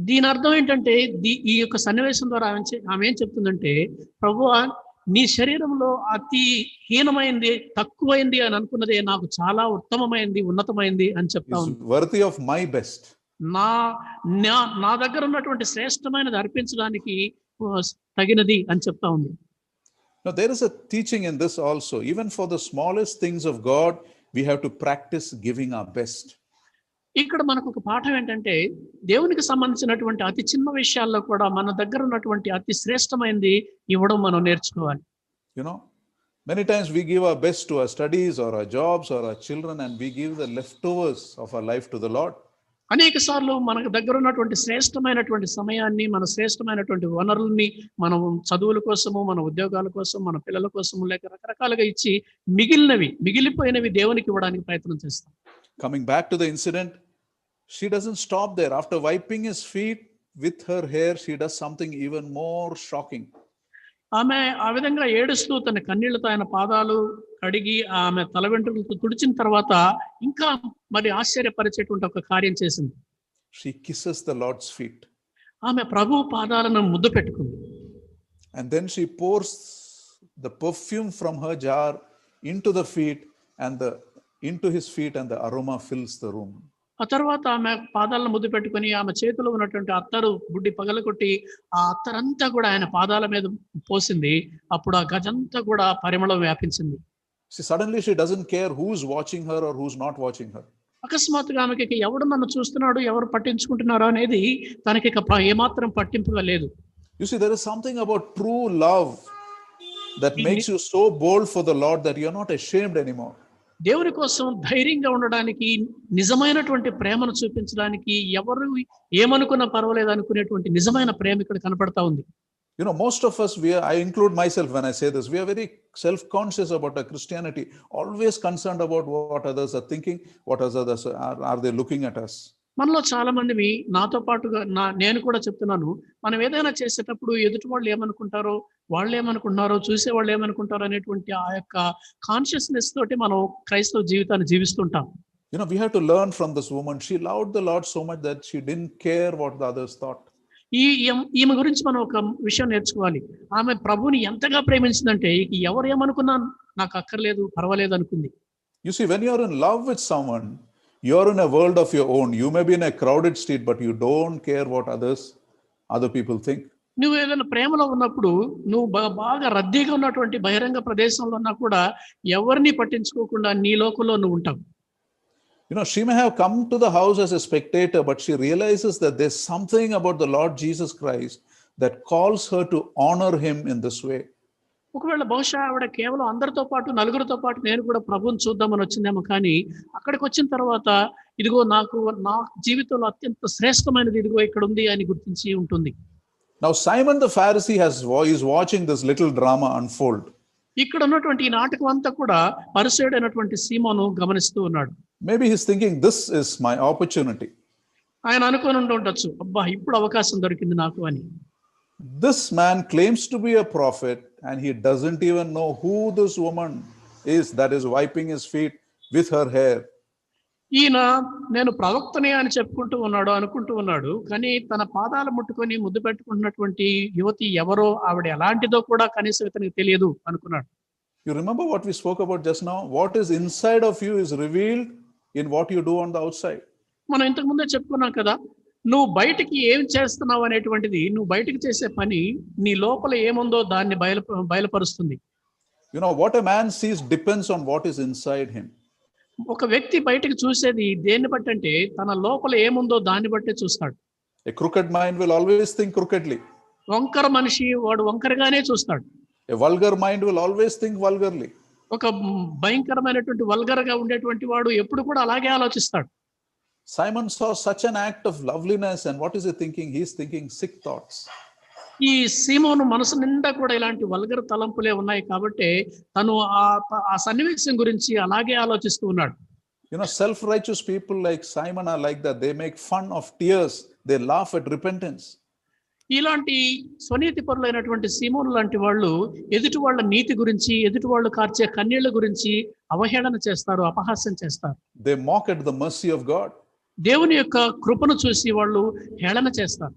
దీని అర్థం ఏంటంటే ఈ యొక్క సన్నివేశం ద్వారా ఆమె ఏం చెప్తుందంటే, ప్రభువా నీ శరీరంలో అతి హీనమైంది, తక్కువైంది అని అనుకున్నదే నాకు చాలా ఉత్తమమైంది, ఉన్నతమైంది అని చెప్తా ఉంది. Worthy of my best. నా దగ్గర ఉన్నటువంటి శ్రేష్టమైనది అర్పించడానికి తగినది అని చెప్తా ఉంది. Now there is a teaching in this also. Even for the smallest things of God, we have to practice giving our best. ఇక్కడ మనకు ఒక పాఠం ఏంటంటే, దేవునికి సంబంధించినటువంటి అతి చిన్న విషయాల్లో కూడా మన దగ్గర ఉన్నటువంటి అతి శ్రేష్టమైనది ఇవ్వడం మనం నేర్చుకోవాలి. You know, many times we give our best to our studies or our jobs or our children, and we give the leftovers of our life to the Lord. అనేక సార్లు మనకు దగ్గర ఉన్నటువంటి శ్రేష్టమైనటువంటి సమయాన్ని, మన శ్రేష్టమైనటువంటి వనరుల్ని మనం చదువుల కోసము, మన ఉద్యోగాల కోసం, మన పిల్లల కోసము లేక రకరకాలుగా ఇచ్చి మిగిలిపోయినవి దేవునికి ఇవ్వడానికి ప్రయత్నం చేస్తాం. Coming back to the incident, she doesn't stop there. After wiping his feet with her hair, she does something even more shocking. ఆమె ఆ విధంగా ఏడుస్తూ తన కన్నీళ్లతో ఆయన పాదాలు కడిగి ఆమె తల వెంట్రుకలతో తుడిచిన తర్వాత ఇంకా మరి ఆశ్చర్యపరిచేటువంటి ఒక కార్యం చేసింది. She kisses the Lord's feet. ఆమె ప్రభు పాదాలను ముద్దు పెట్టుకుంది. And then she pours the perfume from her jar into the feet and into his feet, and the aroma fills the room. ఆ తర్వాత ఆమె పాదాలను ముద్దు పెట్టుకుని ఆమె చేతిలో ఉన్నటువంటి అత్తరు బుడ్డి పగలగొట్టి ఆ అత్తరంతా కూడా ఆయన పాదాల మీద పోసింది. అప్పుడు ఆ గజంతా కూడా పరిమళం వ్యాపించింది. Suddenly she doesn't care who's watching her or who's not watching her. అకస్మాత్తుగా ఆమెకి ఎవడు నన్ను చూస్తున్నాడు, ఎవరు పట్టించుకుంటున్నారో అనేది తనకి ఏమాత్రం పట్టింపుగా లేదు. You see, there is something about true love that makes you so bold for the Lord that you're not ashamed anymore. దేవుని కోసం ధైర్యంగా ఉండడానికి, నిజమైనటువంటి ప్రేమను చూపించడానికి, ఎవరు ఏమనుకున్నా పర్వాలేదు అనుకునేటువంటి నిజమైన ప్రేమ ఇక్కడ కనపడతా ఉంది. You know, most of us, I include myself when I say this, we are very self-conscious about our Christianity, always concerned about what others are thinking, what others are they looking at us. మనలో చాలా మంది, నాతో పాటుగా నేను కూడా చెప్తున్నాను, మనం ఏదైనా చేసేటప్పుడు ఎదుటి వాళ్ళు ఏమనుకుంటారో, వాళ్ళు ఏమనుకుంటున్నారో, చూసే వాళ్ళు ఏమనుకుంటారో అనేటువంటి ఆ యొక్క కాన్షియస్నెస్ తోటి మనం క్రైస్తవ జీవితాన్ని జీవిస్తుంటాం. You know, we have to learn from this woman. She loved the Lord so much that she didn't care what the others thought. ఈమె గురించి మనం ఒక విషయం నేర్చుకోవాలి. ఆమె ప్రభుని ఎంతగా ప్రేమించిందంటే ఎవరు ఏమనుకున్నా నాకు అక్కర్లేదు, పర్వాలేదు అనుకుంది. You see, when you're in love with someone, you're in a world of your own. You may be in a crowded street, but you don't care what other people think. నువ్వు ఏదైనా ప్రేమలో ఉన్నప్పుడు నువ్వు బాగా రద్దీగా ఉన్నటువంటి బహిరంగ ప్రదేశంలో ఉన్నా కూడా ఎవరిని పట్టించుకోకుండా నీ లోకంలో నువ్వు ఉంటావు. You know, she may have come to the house as a spectator, but she realizes that there's something about the Lord Jesus Christ that calls her to honor him in this way. ఒకవేళ బహుశా ఆవిడ కేవలం అందరితో పాటు, నలుగురితో పాటు నేను కూడా ప్రభువుని చూద్దామని వచ్చిందేమో, కానీ అక్కడికి వచ్చిన తర్వాత ఇదిగో నా జీవితంలో అత్యంత శ్రేష్టమైనది ఇదిగో ఇక్కడ ఉంది అని గుర్తించి ఉంటుంది. Now Simon the Pharisee is watching this little drama unfold. ఇక్కడ ఉన్నటువంటి ఈ నాటకం అంతా కూడా పరిసయుడైనటువంటి సీమోను గమనిస్తూ ఉన్నాడు. Maybe he's thinking, this is my opportunity. ఆయన అనుకొని ఉండొచ్చు, అబ్బా ఇప్పుడు అవకాశం దొరికింది నాకు అని. This man claims to be a prophet and he doesn't even know who this woman is that is wiping his feet with her hair. ఈయన నేను ప్రవక్తనే అని అనుకుంటూ ఉన్నాడు, కానీ తన పాదాలు ముట్టుకొని ముద్దు పెట్టుకుంటున్నటువంటి యువతి ఎవరో, ఆవిడ ఎలాంటిదో కూడా కనీసం ఇతనికి తెలియదు అనుకున్నాడు. You remember what we spoke about just now? What is inside of you is revealed in what you do on the outside. మనం ఇంతకు ముందే చెప్పుకున్నాం కదా, నువ్వు బయటికి ఏం చేస్తున్నావు అనేటువంటిది, నువ్వు బయటికి చేసే పని నీ లోపల ఏముందో దాన్ని బయలుపరుస్తుంది. You know, what a man sees depends on what is inside him. ఒక వ్యక్తి బయటికి చూసేది దేన్ని బట్టి అంటే తన లోపల ఏముందో దాన్ని బట్టే చూస్తాడు. A crooked mind will always think crookedly. వంకర మనిషి వాడు వంకరగానే చూస్తాడు. A vulgar mind will always think vulgarly. ఒక భయంకరమైనటువంటి వల్గర్గా ఉండేటువంటి వాడు ఎప్పుడు కూడా అలాగే ఆలోచిస్తాడు. Simon saw such an act of loveliness, and what is he thinking? He's thinking sick thoughts. ఈ సీమోను మనసు నిండా కూడా ఇలాంటి వల్గర్ తలంపులే ఉన్నాయి కాబట్టి తను ఆ సన్నివేశం గురించి అలాగే ఆలోచిస్తూ ఉన్నాడు. You know, self-righteous people like Simon are like that. They make fun of tears. They laugh at repentance. ఇలాంటి స్వనీతి పరులైనటువంటి సీమోను లాంటి వాళ్ళు ఎదుటి వాళ్ళ నీతి గురించి, ఎదుటి వాళ్ళు కార్చే కన్నీళ్ల గురించి అవహేళన చేస్తారు, అపహాస్యం చేస్తారు. They mock at the mercy of God. దేవుని యొక్క కృపను చూసి వాళ్ళు హేళన చేస్తారు.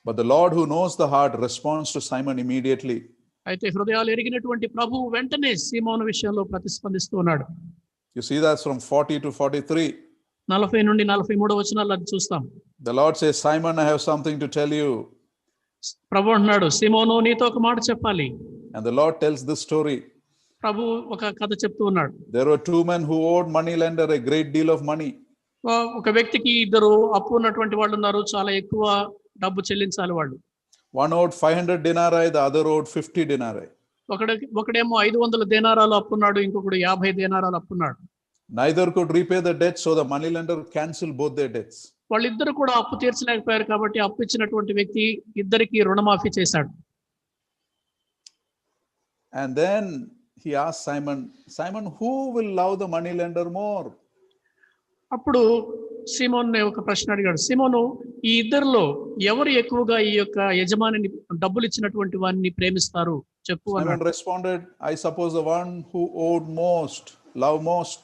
But the Lord who knows the heart responds to Simon immediately. అయితే హృదయాలు ఎరిగినటువంటి ప్రభువు వెంటనే సీమోను విషయంలో ప్రతిస్పందిస్తూ ఉన్నాడు. You see that from 40 to 43. 40 నుండి 43 వచనాలు అది చూస్తాం. The Lord says, Simon, I have something to tell you. ప్రభు అంటున్నాడు, సీమోను నీతో ఒక మాట చెప్పాలి. And the Lord tells this story. ప్రభు ఒక కథ చెప్తూ ఉన్నాడు. There were two men who owed money lender a great deal of money. ఒక వ్యక్తికి ఇద్దరు అప్పు ఉన్నటువంటి వాళ్ళు ఉన్నారు, చాలా ఎక్కువ డబ్బు చెల్లించాలి వాళ్ళు. One owed 500 denarii, the other owed 50 denarii. ఒకడేమో 500 దేనారాలు అప్పున్నాడు, ఇంకొకడు 50 దేనారాలు అప్పున్నాడు. Neither could repay the debt, so the money lender canceled both their debts. వాళ్ళిద్దరు కూడా అప్పు తీర్చలేకపోయారు కాబట్టి అప్పు ఇచ్చినటువంటి వ్యక్తి ఇద్దరికి రుణమాఫీ చేశాడు. And then he asked Simon, Simon, who will love the money lender more? అప్పుడు సీమోన్ ఒక ప్రశ్న అడిగాడు. సీమోను, ఈ ఇద్దరిలో ఎవరు ఎక్కువగా ఈ యొక్క యజమానిని డబ్బులు ఇచ్చినటువంటి వారిని ప్రేమిస్తారు చెప్పు అన్నాడు. Simon responded, I suppose the one who owed most, love most.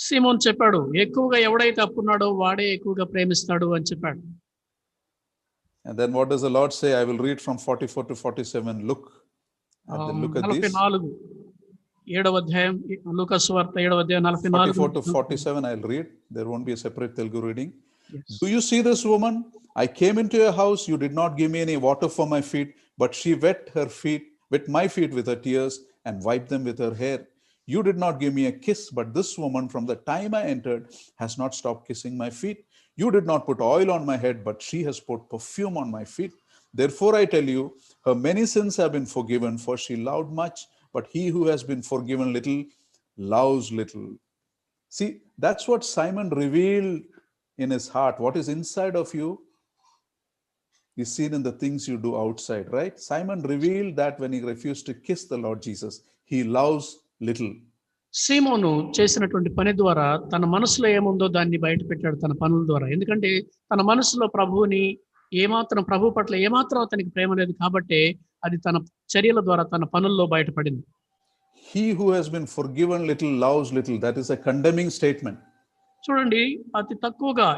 Simon చెప్పాడు, ఎక్కువగా ఎవడైతే అప్పున్నాడో వాడే ఎక్కువగా ప్రేమిస్తాడు అని చెప్పాడు. And then what does the Lord say? I will read from 44 to 47. Look at this. 44 7వ అధ్యాయం లూకా సువార్త 7వ అధ్యాయం 44 44 to 47 I'll read. There won't be a separate Telugu reading. Yes. Do you see this woman? I came into your house. You did not give me any water for my feet, but she wet my feet with her tears and wiped them with her hair. You did not give me a kiss, but this woman from the time I entered has not stopped kissing my feet. You did not put oil on my head, but she has put perfume on my feet. Therefore I tell you, her many sins have been forgiven, for she loved much. But he who has been forgiven little loves little. See, that's what Simon revealed in his heart. What is inside of you is seen in the things you do outside, right? Simon revealed that when he refused to kiss the Lord Jesus. He loves little. సీమోను చేసినటువంటి పని ద్వారా తన మనసులో ఏముందో దాన్ని బయట పెట్టాడు తన పనుల ద్వారా. ఎందుకంటే తన మనసులో ప్రభువుని ఏమాత్రం, ప్రభు పట్ల ఏమాత్రం అతనికి ప్రేమ లేదు కాబట్టి అది తన చర్యల ద్వారా తన పనుల్లో బయటపడింది. He who has been forgiven little loves little. That is a condemning statement. చూడండి, అతి తక్కువగా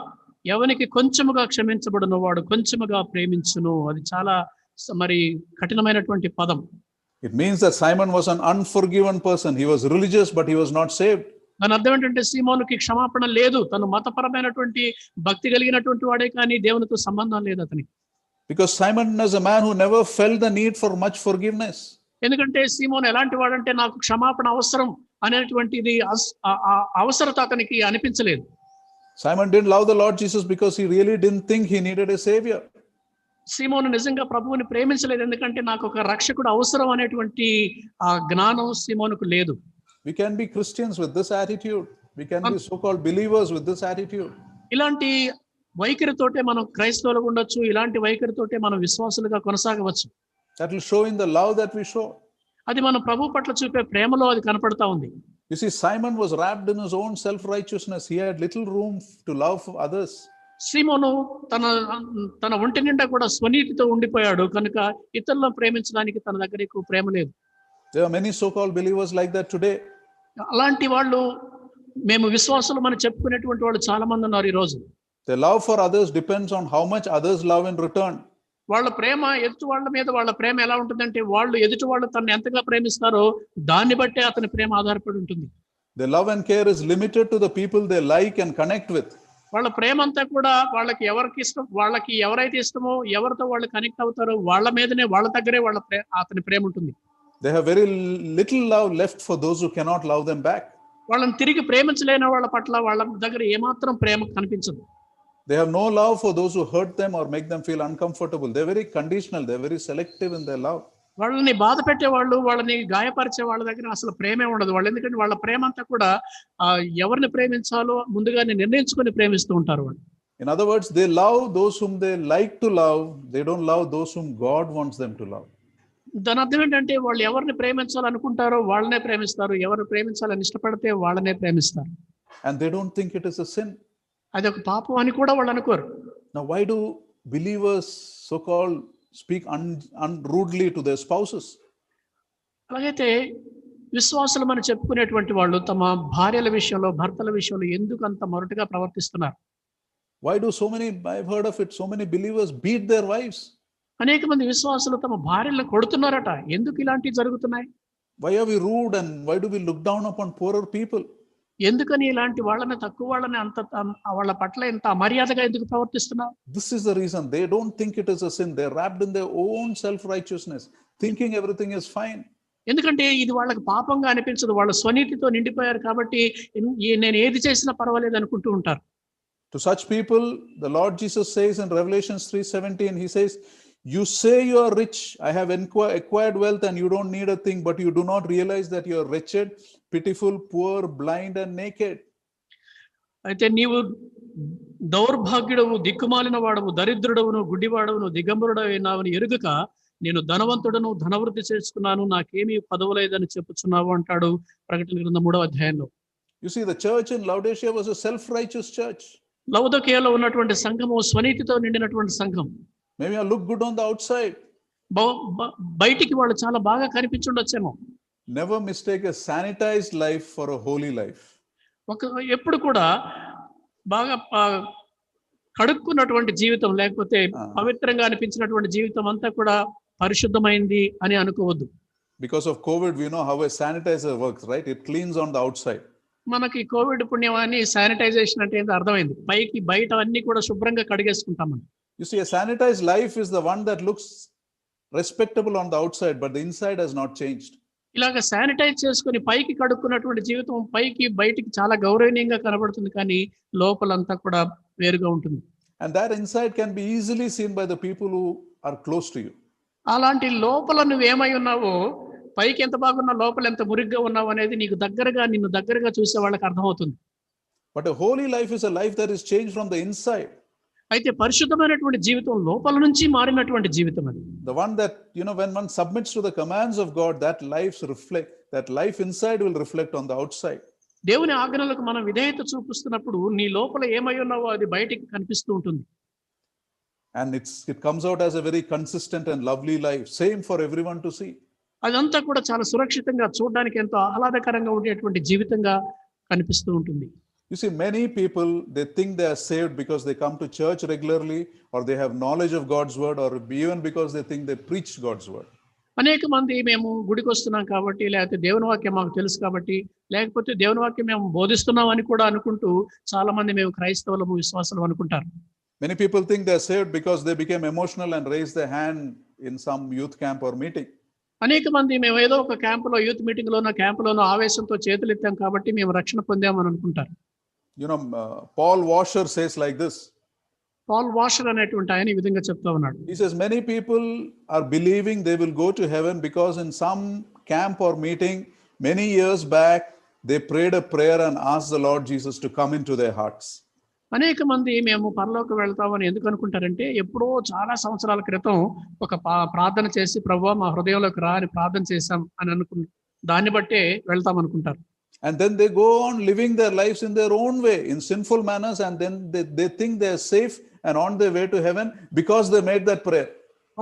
ఎవనికి కొంచెముగా క్షమించబడును వాడు కొంచెముగా ప్రేమించును. అది చాలా మరి కఠినమైనటువంటి పదం. It means that Simon was an unforgiven person. He was religious, but he was not saved. దాని అర్థం ఏంటంటే సీమోనుకి క్షమాపణ లేదు. తను మతపరమైనటువంటి భక్తి కలిగినటువంటి వాడే కానీ దేవునితో సంబంధం లేదు అతనికి. Because Simon is a man who never felt the need for much forgiveness. ఎందుకంటే సీమోను ఎలాంటి వాడంటే నాకు క్షమాపణ అవసరం అనేటువంటిది అవసరత అతనికి అనిపించలేదు. Simon didn't love the Lord Jesus because he really didn't think he needed a savior. సీమోను నిజంగా ప్రభువుని ప్రేమించలేదు, ఎందుకంటే నాకు ఒక రక్షకుడు అవసరం అనేటువంటి ఆ జ్ఞానం సీమోనుకు లేదు. We can be Christians with this attitude. We can be so-called believers with this attitude. ఇలాంటి వైఖరితోటే మనం క్రైస్తవులుగా ఉండొచ్చు, ఇలాంటి వైఖరితోటే మనం విశ్వాసులుగా కొనసాగవచ్చు. That will show in the love that we show. అది మనం ప్రభు పట్ల చూపే ప్రేమలో అది కనపడతా ఉంది. You see, Simon was wrapped in his own self-righteousness. He had little room to love for others. సీమోను తన ఒంటి నిండా కూడా స్వనీతితో ఉండిపోయాడు కనుక ఇతరులను ప్రేమించడానికి తన దగ్గర ఎక్కువ ప్రేమ లేదు. There are many so-called believers like that today. అలాంటి వాళ్ళు, మేము విశ్వాసులు మనం చెప్పుకునేటువంటి వాళ్ళు చాలా మంది ఉన్నారు ఈ రోజు. Their love for others depends on how much others love in return. వాళ్ళ ప్రేమ ఎదుటి వాళ్ళ మీద, వాళ్ళ ప్రేమ ఎలా ఉంటుందంటే వాళ్ళు ఎదుటి వాళ్ళు తనని ఎంతగా ప్రేమిస్తారో దాన్ని బట్టే అతని ప్రేమ ఆధారపడి ఉంటుంది. Their love and care is limited to the people they like and connect with. వాళ్ళ ప్రేమ అంతా కూడా వాళ్ళకి ఎవరికి ఇష్టం, వాళ్ళకి ఎవరైతే ఇష్టమో, ఎవరితో వాళ్ళు కనెక్ట్ అవుతారో వాళ్ళ మీదనే, వాళ్ళ దగ్గరే అతని ప్రేమ ఉంటుంది. They have very little love left for those who cannot love them back. వాళ్ళని తిరిగి ప్రేమించలేని వాళ్ళ పట్ల వాళ్ళ దగ్గర ఏమాత్రం ప్రేమ కనిపించదు. They have no love for those who hurt them or make them feel uncomfortable. They're very conditional. They're very selective in their love. వాళ్ళని బాధ పెట్టేవాళ్ళు, వాళ్ళని గాయపరిచే వాళ్ళ దగ్గర అసలు ప్రేమే ఉండదు. వాళ్ళు ఎందుకంటే వాళ్ళ ప్రేమ అంతా కూడా ఎవరిని ప్రేమించాలో ముందుగానే నిర్ణయించుకొని ప్రేమిస్తూ ఉంటారు వాళ్ళు. In other words, they love those whom they like to love. They don't love those whom God wants them to love. దాని అర్థం ఏంటంటే వాళ్ళు ఎవరిని ప్రేమించాలనుకుంటారో వాళ్ళనే ప్రేమిస్తారు, ఎవరిని ప్రేమించాలని ఇష్టపడితే వాళ్ళనే ప్రేమిస్తారు. And they don't think it is a sin. అది ఒక పాపం అని కూడా వాళ్ళు అనుకోరు. Now, why do believers so-called speak unrudely to their spouses? అలాగైతే విశ్వాసులు అని చెప్పుకునేటువంటి వాళ్ళు తమ భార్యల విషయంలో, భర్తల విషయంలో ఎందుకు అంత మొరటుగా ప్రవర్తిస్తున్నారు? Why do so many, I've heard of it, so many believers beat their wives? అనేక మంది విశ్వాసులు తమ భార్యలను కొడుతున్నారట. ఎందుకు ఇలాంటివి జరుగుతున్నాయి? Why are we rude and why do we look down upon poorer people? ఎందుకని ఇలాంటి వాళ్ళని, తక్కువ వాళ్ళని అంత వాళ్ళ పట్ల ఇంత అమర్యాదగా ఎందుకు ప్రవర్తిస్తున్నారు? This is the reason. They don't think it is a sin. They're wrapped in their own self-righteousness, thinking everything is fine. ఎందుకంటే ఇది వాళ్ళకి పాపంగా అనిపించదు. వాళ్ళు స్వనీతితో నిండిపోయారు కాబట్టి నేను ఏది చేసినా పర్వాలేదు అనుకుంటూ ఉంటారు. To such people, the Lord Jesus says in Revelation 3:17, he says, you say you are rich, I have acquired wealth and you don't need a thing, but you do not realize that you are wretched, pitiful, poor, blind and naked. అయితే నీవు దౌర్భాగ్యుడవు, దిక్కుమాలిన వాడవు, దరిద్రుడవును, గుడ్డివాడవును, దిగంబరుడైనావని ఎరుగక నేను ధనవంతుడను, ధనవృద్ధి చేసుకున్నాను, నాకేమీ పదవులేదని చెప్పుచున్నావు అంటాడు ప్రకటన గ్రంథం 3వ అధ్యాయంలో. You see, the church in Laodicea was a self-righteous church. లవొదికయలో ఉన్నటువంటి సంఘము స్వనీతితో నిండినటువంటి సంఘం. Maybe I look good on the outside. బయటికి వాళ్ళు చాలా బాగా కనిపించుండొచ్చేమో. Never mistake a sanitized life for a holy life. ఎప్పుడు కూడా బాగా కడుక్కున్నటువంటి జీవితం, లేకపోతే పవిత్రంగా అనిపించినటువంటి జీవితం అంతా కూడా పరిశుద్ధమైంది అని అనుకోవద్దు. Because of COVID, we know how a sanitizer works, right? It cleans on the outside. మనకి కోవిడ్ పుణ్యం అని శానిటైజేషన్ అంటే ఏంటో అర్థమైంది. పైకి బయట అన్ని కూడా శుభ్రంగా కడిగేసుకుంటాం మనం. You see, a sanitized life is the one that looks respectable on the outside, but the inside has not changed. ఇలాగ శానిటైజ్ చేసుకుని పైకి కడుక్కున్నటువంటి జీవితం పైకి బయటికి చాలా గౌరవనీయంగా కనబడుతుంది, కానీ లోపలంతా కూడా వేరుగా ఉంటుంది. And that inside can be easily seen by the people who are close to you. అలాంటి లోపల నువ్వు ఏమై ఉన్నావో, పైకి ఎంత బాగున్నా లోపల ఎంత మురిగ్గా ఉన్నావు అనేది నిన్ను దగ్గరగా చూసే వాళ్ళకి అర్థమవుతుంది. But a holy life is a life that is changed from the inside. అయితే పరిశుద్ధమైనటువంటి జీవితం లోపల నుంచి మారినటువంటి జీవితం అది. The one that, when one submits to the commands of God, that life inside will reflect on the outside. దేవుని ఆజ్ఞలకు మనం విధేయత చూపిస్తున్నప్పుడు నీ లోపల ఏమై ఉన్నావో అది బయటికి కనిపిస్తూ ఉంటుంది. And it comes out as a very consistent and lovely life, same for everyone to see. అదంతా కూడా చాలా సురక్షితంగా, చూడడానికి ఎంతో ఆహ్లాదకరంగా ఉండేటువంటి జీవితంగా కనిపిస్తూ ఉంటుంది. You see, many people, they think they are saved because they come to church regularly, or they have knowledge of God's word, or even because they think they preach God's word. అనేక మంది మేము గుడికి వస్తున్నాం కాబట్టి, లేకపోతే దేవుని వాక్యం మాకు తెలుసు కాబట్టి, లేకపోతే దేవుని వాక్యం మేము బోధిస్తున్నాం అని కూడా అనుకుంటూ చాలా మంది మేము క్రైస్తవులము, విశ్వాసులు అనుకుంటారు. Many people think they are saved because they became emotional and raised their hand in some youth camp or meeting. అనేక మంది మేము ఏదో ఒక క్యాంపులో, యూత్ మీటింగ్లోనో, క్యాంపులోనో ఆవేశంతో చేతులు ఎత్తాం కాబట్టి మేము రక్షణ పొందామని అనుకుంటారు. Paul Washer says like this. Paul Washer అనేటువంటి ఆయన ఈ విధంగా చెప్తా ఉన్నాడు. He says many people are believing they will go to heaven because in some camp or meeting many years back they prayed a prayer and asked the Lord Jesus to come into their hearts. అనేక మంది మేము పరలోకం వెళ్తామని ఎందుకు అనుకుంటారంటే, ఎప్పుడో చాలా సంవత్సరాల క్రితం ఒక ప్రార్థన చేసి ప్రభువా మా హృదయంలోకి రా అని ప్రార్థన చేశాం అని అనుకున్న దాన్ని బట్టే వెళ్తాం అనుకుంటారు. And then they go on living their lives in their own way, in sinful manners, and then they think they are safe and on their way to heaven because they made that prayer.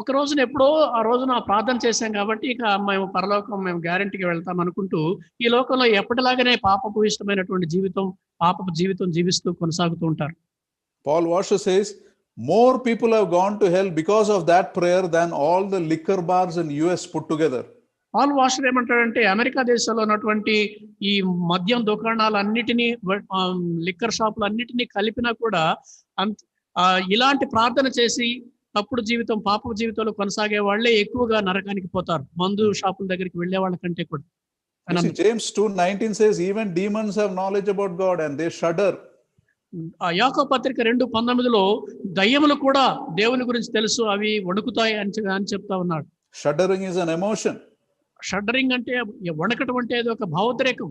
ఒక రోజున ఎప్పుడో ఆ రోజున ప్రార్థన చేశాం కాబట్టి ఇక మేము పరలోకం మేము గ్యారెంటీగా వెళ్తాం అనుకుంటూ ఈ లోకంలో ఎప్పటిలాగానే పాపపు ఇష్టమైనటువంటి పాపపు జీవితం జీవిస్తూ కొనసాగుతూ ఉంటారు. Paul Washer says more people have gone to hell because of that prayer than all the liquor bars in US put together. Paul Washer ఏమంటాడంటే, అమెరికా దేశంలో ఉన్నటువంటి ఈ మద్యం దుకాణాలన్నిటినీ, లిక్కర్ షాపులు అన్నిటినీ కలిపినా కూడా ఇలాంటి ప్రార్థన చేసి తప్పుడు జీవితం, పాప జీవితంలో కొనసాగే వాళ్ళే ఎక్కువగా నరకానికి పోతారు, మందు షాపుల దగ్గరికి వెళ్లే వాళ్ళ కంటే కూడా. James 2:19 says even demons have knowledge about God and they shudder. యాకోబు పత్రిక 2:19లో దయ్యములు కూడా దేవుని గురించి తెలుసు, అవి వణుకుతాయి అని చెప్తా ఉన్నాడు. Shuddering is an emotion. షడ్డరింగ్ అంటే వణకటం అంటే అది ఒక భావోద్రేకం.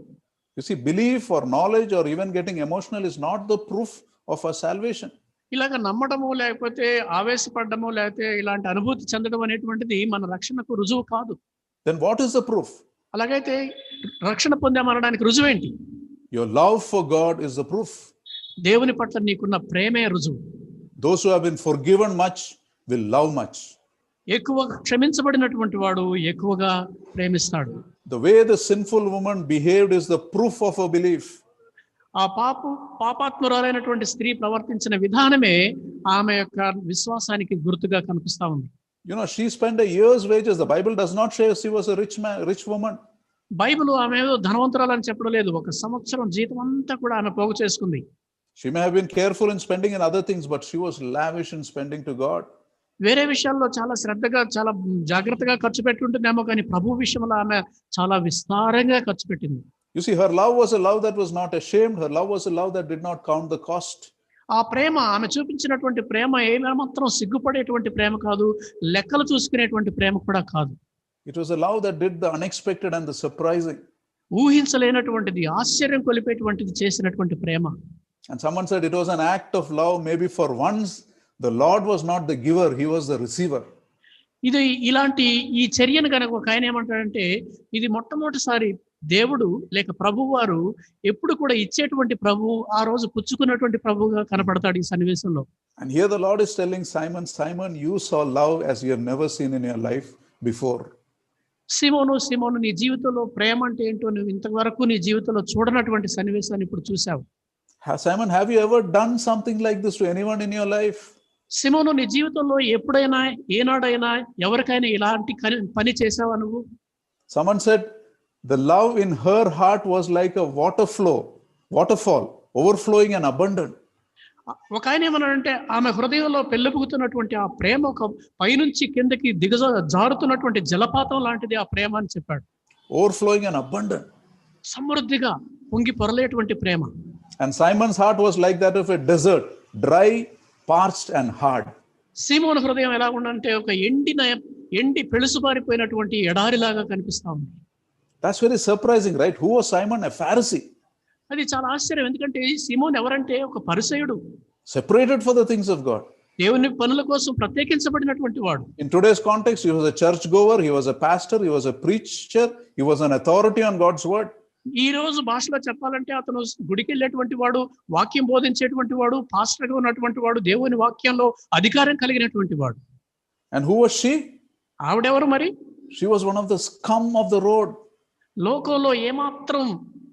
You see, belief or knowledge or even getting emotional is not the proof of our salvation. ఇలాగ నమ్మడము లేకపోతే ఆవేశపడడము లేకపోతే ఇలాంటి అనుభూతి చెందడం అనేటువంటిది మన రక్షణకు రుజువు కాదు. Then what is the proof? అలాగైతే రక్షణ పొందామనడానికి రుజువేంటి? Your love for God is the proof. దేవుని పట్ల నీకున్న ప్రేమే రుజువు. Those who have been forgiven much will love much. ఎక్కువగా క్షమించబడినటువంటి వాడు ఎక్కువగా ప్రేమిస్తాడు. The way the sinful woman behaved is the proof of her belief. ఆ పాపాత్మురాలైనటువంటి స్త్రీ ప్రవర్తించిన విధానమే ఆమె యొక్క విశ్వాసానికి గుర్తుగా కనిపిస్తా ఉంది. You know, she spent a year's wages. The Bible does not say she was a rich woman. Bible ఆమె ఏదో ధనవంతురాలని చెప్పడం లేదు. 1 సంవత్సరం జీతం అంతా కూడా ఆమె పోగు చేసుకుంది. She may have been careful in spending in other things, but she was lavish in spending to God. వేరే విషయాల్లో చాలా శ్రద్ధగా చాలా జాగ్రత్తగా ఖర్చు పెట్టి ఉంటుందేమో, కానీ ప్రభు విషయంలో ఆమె చాలా విస్తారంగా ఖర్చు పెట్టింది. You see, her love was a love that was not ashamed. Her love was a love that did not count the cost. ఆ ప్రేమ, ఆమె చూపించినటువంటి ప్రేమ ఏమాత్రం సిగ్గుపడేటువంటి ప్రేమ కాదు, లెక్కలు చూసుకునేటువంటి ప్రేమ కూడా కాదు. It was a love that did the unexpected and the surprising. ఊహించలేనటువంటిది, ఆశ్చర్యం కొలిపేటువంటిది చేసినటువంటి ప్రేమ. And someone said it was an act of love. Maybe for once the Lord was not the giver, he was the receiver. ఇది ఇలాంటి ఈ చర్యను కనుక ఒక ఆయన ఏమంటాడంటే, ఇది మొట్టమొదటిసారి దేవుడు లేక ప్రభువు వారు ఎప్పుడు కూడా ఇచ్చేటువంటి ప్రభువు, ఆ రోజు పుచ్చుకున్నటువంటి ప్రభువుగా కనపడతాడు ఈ సన్నివేశంలో. And here the Lord is telling Simon, Simon, you saw love as you have never seen in your life before. సిమోను, సిమోను, నీ జీవితంలో ప్రేమ అంటే ఏంటో నువ్వు ఇంతవరకు నీ జీవితంలో చూడనటువంటి సన్నివేశాన్ని ఇప్పుడు చూసావు. Simon, have you ever done something like this to anyone in your life? సిమోను, నీ జీవితంలో ఎప్పుడైనా ఏనాడైనా ఎవరికైనా ఇలాంటి పని చేసావా నువ్వు? Someone said the love in her heart was like a waterfall, overflowing and abundant. ఒక ఆయన ఏమన్నాడంటే, ఆమె హృదయంలో పెళ్ళబుగుతున్నటువంటి ఆ ప్రేమ ఒక పైనుంచి కిందకి జారుతున్నటువంటి జలపాతం లాంటిది ఆ ప్రేమ అని చెప్పాడు. Overflowing and abundant. సమృద్ధిగా పొంగి పొరలేటువంటి ప్రేమ. And Simon's heart was like that of a desert, dry, parched and hard. సీమోను హృదయం ఎలా ఉందంటే ఒక ఎండి పెళుసుబారిపోయినటువంటి ఎడారిలాగా కనిపిస్తా ఉంది. That's very surprising, right? Who was Simon? A Pharisee. అది చాలా ఆశ్చర్యం. ఎందుకంటే సీమోను ఎవరంటే ఒక పరిసయుడు, separated for the things of God. దేవుని పనుల కోసం ప్రత్యేకించబడినటువంటి వాడు. In today's context, he was a church goer, he was a pastor, he was a preacher, he was an authority on God's word. ఈ రోజు భాషలో చెప్పాలంటే అతను గుడికి వెళ్ళేటువంటి వాడు, వాక్యం బోధించేటువంటి వాడు, పాస్టర్గా ఉన్నటువంటి వాడు, దేవుని వాక్యంలో అధికారం కలిగినటువంటి వాడు. And who was she? ఆవిడెవరు మరి? She was one of the scum of the road. లోకంలో ఏమాత్రం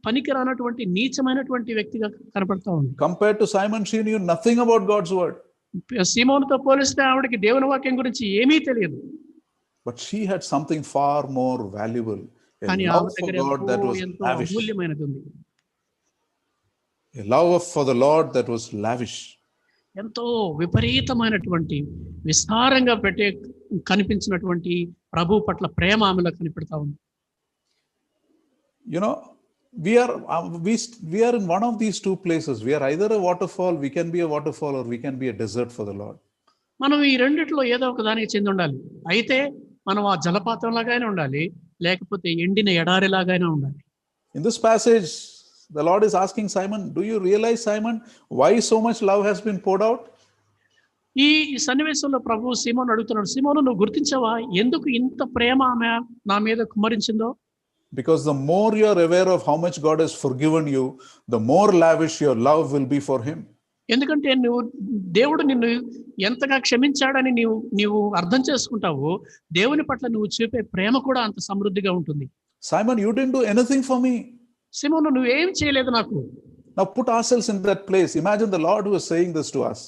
పనికి రానటువంటి నీచమైనటువంటి వ్యక్తిగా కనపడతా ఉంది. Compared to Simon, she knew nothing about God's word. సీమోనుతో పోలిస్తే ఆవిడకి దేవుని వాక్యం గురించి ఏమీ తెలియదు. But she had something far more valuable. A love for God that was lavish. A love for the Lord that was lavish. ఎంతో విపరీతమైనటువంటి విస్తారంగా కనిపించినటువంటి ప్రభు పట్ల ప్రేమ ఆమెలో కనిపెడతా ఉంది. You know, we are in one of these two places. We are either a waterfall, we can be a waterfall, or we can be a desert for the Lord. మనం ఈ రెండిట్లో ఏదో ఒక దానికి చెంది ఉండాలి. అయితే మనం ఆ జలపాతం లాగానే ఉండాలి, లేకపోతే ఎండిన ఎడారిలాగానే ఉండాలి. In this passage, the Lord is asking Simon, do you realize, Simon, why so much love has been poured out? ఈ సన్నివేశంలో ప్రభు సీమోను అడుగుతున్నాడు, సీమోను నువ్వు గుర్తించావా ఎందుకు ఇంత ప్రేమ ఆమె నా మీద కుమ్మరించిందో? Because the more you are aware of how much God has forgiven you, the more lavish your love will be for him. ఎందుకంటే నువ్వు దేవుడు నిన్ను ఎంతగా క్షమించాడని నీవు అర్థం చేసుకుంటావు, దేవుని పట్ల నువ్వు చూపే ప్రేమ కూడా అంత సమృద్ధిగా ఉంటుంది. Simon, you didn't do anything for me. సీమోను నువ్వేం చేయలేదు నాకు. Now put ourselves in that place. Imagine the Lord who is saying this to us.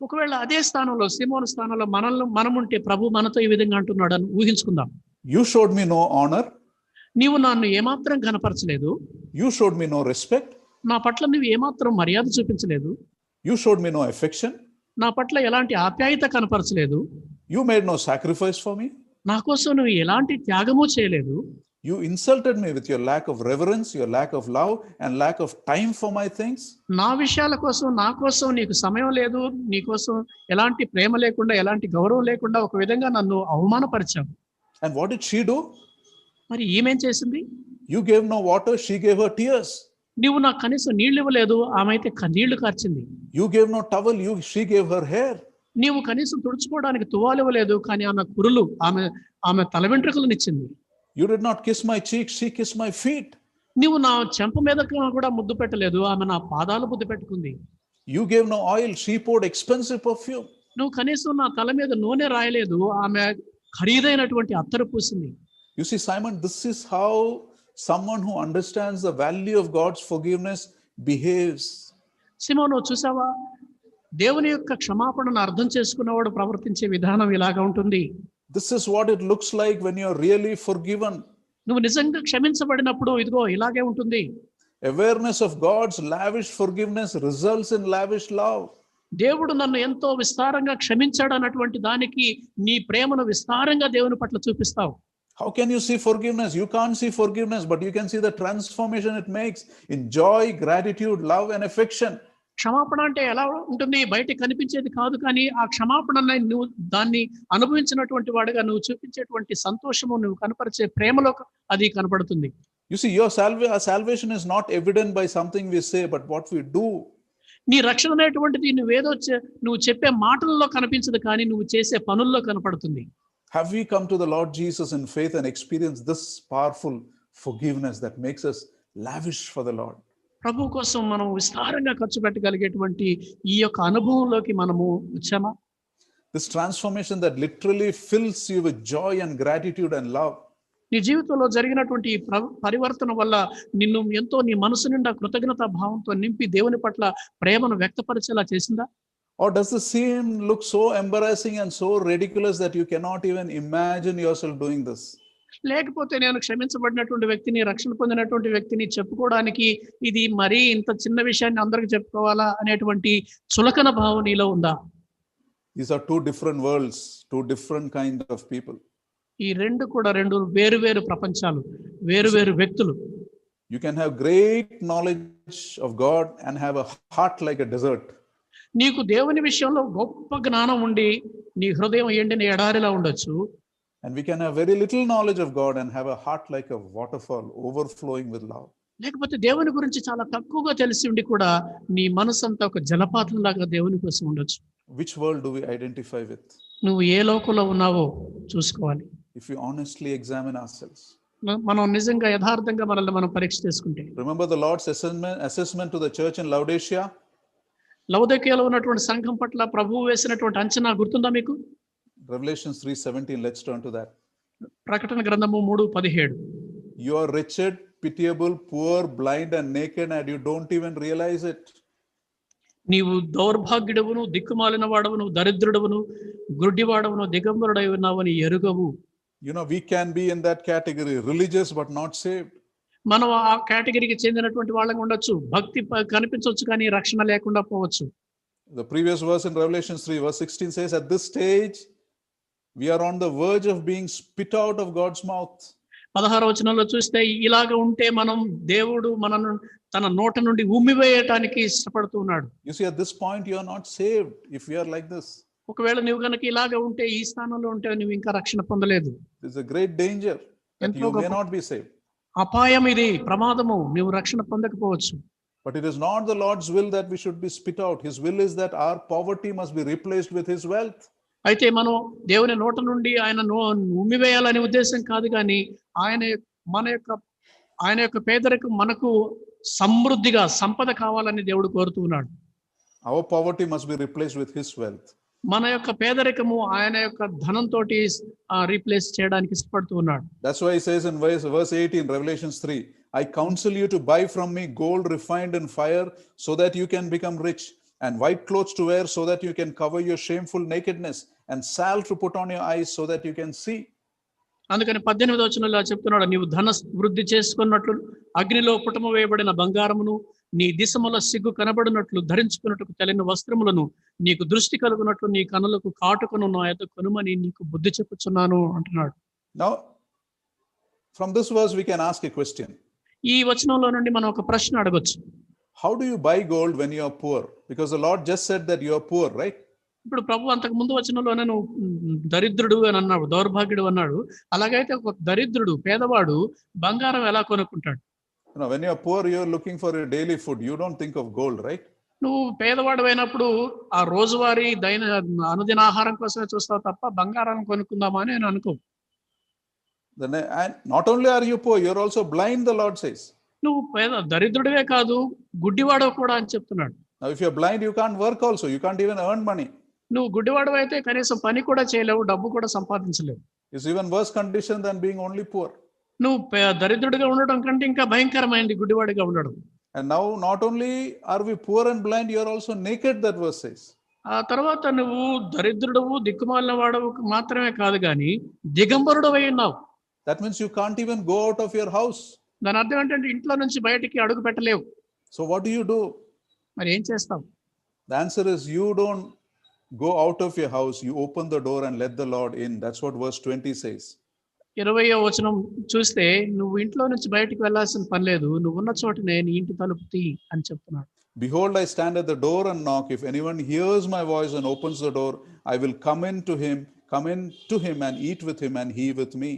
ఒకవేళ అదే స్థానంలో, సీమోను స్థానంలో మనముంటే ప్రభు మనతో ఈ విధంగా అంటున్నాడు అని ఊహించుకుందాం. You showed me no honor. నీవు నన్ను ఏమాత్రం ఘనపరచలేదు. You showed me no respect. నా పట్ల నువ్వు ఏమాత్రం మర్యాద చూపించలేదు. You showed me no affection. నా పట్ల ఎలాంటి ఆప్యాయత కనపరచలేదు. You made no sacrifice for me. నా కోసం నువ్వు ఎలాంటి త్యాగము చేయలేదు. You insulted me with your lack of reverence, your lack of love, and lack of time for my things. నా విషయాల కోసం, నా కోసం నీకు సమయం లేదు, నీ కోసం ఎలాంటి ప్రేమ లేకుండా, ఎలాంటి గౌరవం లేకుండా ఒక విధంగా నన్ను అవమానపరిచావు. And what did she do? మరి ఈమెం చేసింది? You gave no water, she gave her tears. నీవు నాకు కనీసం నీళ్ళు ఇవ్వలేదు, ఆమె అయితే కన్నీళ్లు కార్చింది. You gave no towel, she gave her hair. నీవు కనీసం తుడుచుకోవడానికి తువాలు ఇవ్వలేదు, కానీ ఆమె కురులు, ఆమె తల వెంట్రుకలను ఇచ్చింది. You did not kiss my cheek, she kissed my feet. నీవు నా చెంప మీద కూడా ముద్దు పెట్టలేదు, ఆమె నా పాదాలు ముద్దు పెట్టుకుంది. You gave no oil, she poured expensive perfume. నువ్వు కనీసం నా తల మీద నూనె రాయలేదు, ఆమె ఖరీదైనటువంటి అత్తరు పూసింది. You see, Simon, this is how someone who understands the value of God's forgiveness behaves. సిమోను, చూసావా, దేవుని యొక్క క్షమాపణను అర్థం చేసుకున్నవాడు ప్రవర్తించే విధానం ఇలాగా ఉంటుంది. This is what it looks like when you are really forgiven. నువ్వు నిజంగా క్షమించబడినప్పుడు ఇదిగో ఇలాగే ఉంటుంది. Awareness of God's lavish forgiveness results in lavish love. దేవుడు నన్ను ఎంతో విస్తారంగా క్షమించాడు అన్నటువంటి దానికి నీ ప్రేమను విస్తారంగా దేవుని పట్ల చూపిస్తావు. How can you see forgiveness? You can't see forgiveness, but you can see the transformation it makes in joy, gratitude, love, and affection. క్షమాపణ అంటే ఎలా ఉంటుంది? బయట కనిపించేది కాదు, కానీ ఆ క్షమాపణ నువ్వు దాన్ని అనుభవించినటువంటి వాడుగా నువ్వు చూపించేటువంటి సంతోషము, నువ్వు కనపరిచే ప్రేమలో అది కనపడుతుంది. You see, our salvation is not evident by something we say, but what we do. నీ రక్షణ అనేటువంటిది నువ్వు చెప్పే మాటల్లో కనిపించదు, కానీ నువ్వు చేసే పనుల్లో కనపడుతుంది. Have we come to the Lord Jesus in faith and experienced this powerful forgiveness that makes us lavish for the Lord? ప్రభు కోసం మనం విస్తారంగా ఖర్చు పెట్టగలిగేటువంటి ఈ యొక్క అనుభవంలోకి మనము వచ్చామా? This transformation that literally fills you with joy and gratitude and love. నీ జీవితంలో జరిగినటువంటి పరివర్తన వల్ల నిన్ను ఎంతో నీ మనసు నిండా కృతజ్ఞతా భావంతో నింపి దేవుని పట్ల ప్రేమను వ్యక్తపరిచేలా చేసిందా? Or does the sin look so embarrassing and so ridiculous that you cannot even imagine yourself doing this? లేకపోతే నేను క్షమించబడినటువంటి వ్యక్తిని, రక్షణ పొందినటువంటి వ్యక్తిని చెప్పుకోవడానికి ఇది మరీ ఇంత చిన్న విషయాన్ని అందరికి చెప్పుకోవాలా అనేటువంటి చులకన భావం నీలో ఉందా? These are two different worlds, two different kind of people. ఈ రెండు వేరు వేరు ప్రపంచాలు, వేరు వేరు వ్యక్తులు. You can have great knowledge of God and have a heart like a desert. నీకు దేవుని విషయంలో గొప్ప జ్ఞానం ఉండి నీ హృదయం ఎండిన ఎడారిలా ఉండొచ్చు. And we can have very little knowledge of God and have a heart like a waterfall overflowing with love. లేకపోతే దేవుని గురించి చాలా తక్కువగా తెలిసి ఉండి కూడా నీ మనసంతా ఒక జలపాతం లాగా దేవుని కోసం ఉండొచ్చు. Which world do we identify with? నువ్వు ఏ లోకంలో ఉన్నావో చూసుకోవాలి. If we honestly examine ourselves. మనం నిజంగా యథార్థంగా మనల్ని మనం పరీక్ష చేసుకుంటే. Remember the Lord's assessment to the church in Laodicea? లవోదికయలో ఉన్నటువంటి సంఘం పట్ల ప్రభువు వేసినటువంటి అంచనా గుర్తుందా మీకు? Revelation 3:17. Let's turn to that. ప్రకటన గ్రంథము 3:17. You are wretched, pitiable, poor, blind and naked and you don't even realize it. నీవు దౌర్భాగ్యుడవును, దిక్కుమాలిన వాడవును, దరిద్రుడవును, గుడ్డివాడవును, దిగంబరుడై ఉన్నావని ఎరుగవు. You know, we can be in that category, religious but not saved. మనం ఆ కేటగిరీకి చెందినటువంటి వాళ్ళగా ఉండొచ్చు, భక్తి కనిపించవచ్చు కానీ రక్షణ లేకుండా పోవచ్చు. The previous verse in Revelation 3:16 says, at this stage we are on the verge of being spit out of God's mouth. 16వ వచనంలో చూస్తే ఇలాగ ఉంటే మనం దేవుడు మనను తన నోట నుండి ఉమ్మివేయటానికి ఇష్టపడుతూ ఉన్నాడు. You see, at this point you are not saved if you are like this. ఒకవేళ నువ్వు గనక ఇలాగ ఉంటే, ఈ స్థానంలో ఉంటే నువ్వు ఇంకా రక్షణ పొందలేదు. There's a great danger that you may not be saved. అపాయం ఇది, ప్రమాదము, నువ్వు రక్షణ పొందకపోవచ్చు. But it is not the Lord's will that we should be spit out. His will is that our poverty must be replaced with His wealth. అయితే మనం దేవుని నోట నుండి ఆయన ఉమ్మివేయాలనే ఉద్దేశం కాదు, కానీ ఆయన యొక్క పేదరికం మనకు సమృద్ధిగా సంపద కావాలని దేవుడు కోరుతూ ఉన్నాడు. Our poverty must be replaced with His wealth. మన యొక్క పేదరికము ఆయన యొక్క ధనంతో రీప్లేస్ చేయడానికి ఇష్టపడుతూ ఉన్నాడు. That's why he says in verse 18, Revelation 3, I counsel you to buy from me gold refined in fire so that you can become rich, and white clothes to wear so that you can cover your shameful nakedness, and salve to put on your eyes so that you can see. అందుకని 18వ వచనంలో చెప్తున్నాడు, నీవు ధన వృద్ధి చేసుకున్నట్లు అగ్నిలో పుటము వేయబడిన బంగారమును, నీ దిశముల సిగ్గు కనబడినట్లు ధరించుకున్నట్టు తెల్లని వస్త్రములను, నీకు దృష్టి కలుగునట్లు నీ కనులకు కాటుకను నా యొద్ద కొనుమని నీకు బుద్ధి చెప్పుచున్నాను అంటున్నాడు. Now from this verse we can ask a question. ఈ వచనంలో నుండి మనం ఒక ప్రశ్న అడగొచ్చు. How do you buy gold when you are poor? Because the Lord just said that you are poor, right? ఇప్పుడు ప్రభు అంతకు ముందు వచనంలోనే నువ్వు దరిద్రుడు అని అన్నాడు, దౌర్భాగ్యుడు అన్నాడు. అలాగైతే ఒక దరిద్రుడు, పేదవాడు బంగారం ఎలా కొనుక్కుంటాడు? When you're poor, you're looking for your daily food. You don't think of gold, right? నువ్వు పేదవాడు అయినప్పుడు ఆ రోజువారీ అనుదిన ఆహారం కోసమే చూస్తావు తప్ప బంగారాన్ని కొనుక్కుందామా అని నేను అనుకో. And not only are you poor, you're also blind, the Lord says. నువ్వు దరిద్రుడివే కాదు, గుడ్డివాడవు కూడా అని చెప్తున్నాడు. Now, if you're blind, you can't work also. You can't even earn money. నువ్వు గుడ్డివాడు అయితే కనీసం పని కూడా చేయలేవు, డబ్బు కూడా సంపాదించలేవు. It's even worse condition than being only poor. నువ్వు దరిద్రుడిగా ఉండడం కంటే ఇంకా భయంకరమైంది గుడ్డివాడిగా ఉండడం. And now not only are we poor and blind, you are also naked, that verse says. ఆ తర్వాత నువ్వు దరిద్రుడవు దిక్కుమాలిన వాడవు మాత్రమే కాదు గాని దిగంబరుడవై ఉన్నావు. That means you can't even go out of your house. దాని అర్థం ఏంటంటే ఇంట్లో నుంచి బయటికి అడుగు పెట్టలేవు. So what do? మరి ఏం చేస్తావు? The answer is you don't go out of your house. You open the door and let the Lord in. That's what verse 20 says. 20వ వచనం చూస్తే నువ్వు ఇంట్లో నుంచి బయటికి వెళ్ళాల్సిన పని లేదు, నువ్వు ఉన్న చోటనే నీ ఇంటి తలుపు తీ అని చెప్తున్నాడు. Behold, I stand at the door and knock. If anyone hears my voice and opens the door, I will come in to him and eat with him and he with me.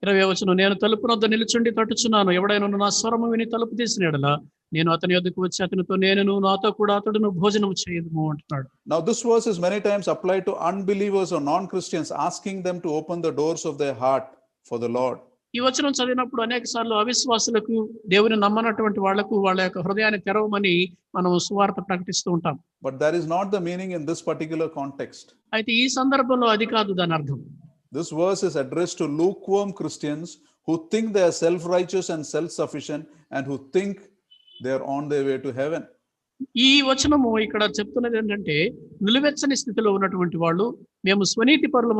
20వ వచనం, నేను తలుపు వద్ద నిలుచుండి తట్టుచున్నాను, ఎవడైనా నా స్వరము విని తలుపు తీసిన యెడల నేను అతని యొద్దకు వచ్చి అతనితో నేను నాతో కూడా అతడును భోజనం చేయదుము అంటున్నాడు. Now this verse is many times applied to unbelievers or non-Christians, asking them to open the doors of their heart for the Lord. ఈ వచనం చదివినప్పుడు అనేక సార్లు అవిశ్వాసులకు, దేవుని నమ్మనటువంటి వాళ్లకు వాళ్ళ యొక్క హృదయాన్ని తెరవమని మనం సువార్త ప్రకటిస్తూ ఉంటాం. But that is not the meaning in this particular context. అయితే ఈ సందర్భంలో అది కాదు దాని అర్థం. This verse is addressed to lukewarm Christians who think they are self-righteous and self-sufficient and who think they are on their way to heaven. ఈ వచనము ఇక్కడ చెప్తున్నది ఏంటంటే, నిలువెచ్చని స్థితిలో ఉన్నటువంటి వాళ్ళు, మేము స్వనీతి పరులం